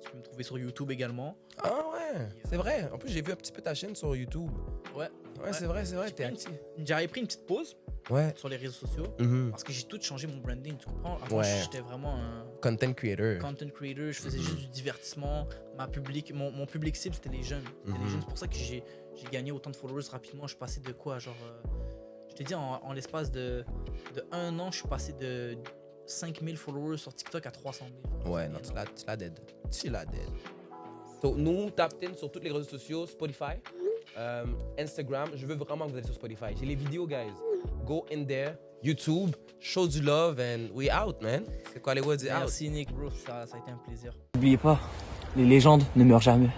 tu peux me trouver sur YouTube également. Ah ouais, c'est vrai. En plus, j'ai vu un petit peu ta chaîne sur YouTube. Ouais. Ouais, c'est vrai, J'ai t'es pris une actif. J'avais pris une petite pause Ouais. sur les réseaux sociaux Mhm. parce que j'ai tout changé mon branding, tu comprends? Avant, Ouais. j'étais vraiment un Content creator. content creator, je faisais juste du divertissement. Mon public cible, c'était les jeunes. C'était les jeunes. C'est pour ça que j'ai gagné autant de followers rapidement. Je suis passé de quoi? Genre, je t'ai dit, en l'espace de 1 an, je suis passé de 5000 followers sur TikTok à 300 000. Ouais, non, tu l'as dead. Tu l'as dead. So, nous, tapped in sur tous les réseaux sociaux, Spotify, Instagram. Je veux vraiment que vous allez sur Spotify. J'ai les vidéos, guys. Go in there. YouTube, show du love and we out, man. C'est quoi les words? Out. Merci Nick, bro. Ça a été un plaisir. N'oubliez pas, les légendes ne meurent jamais.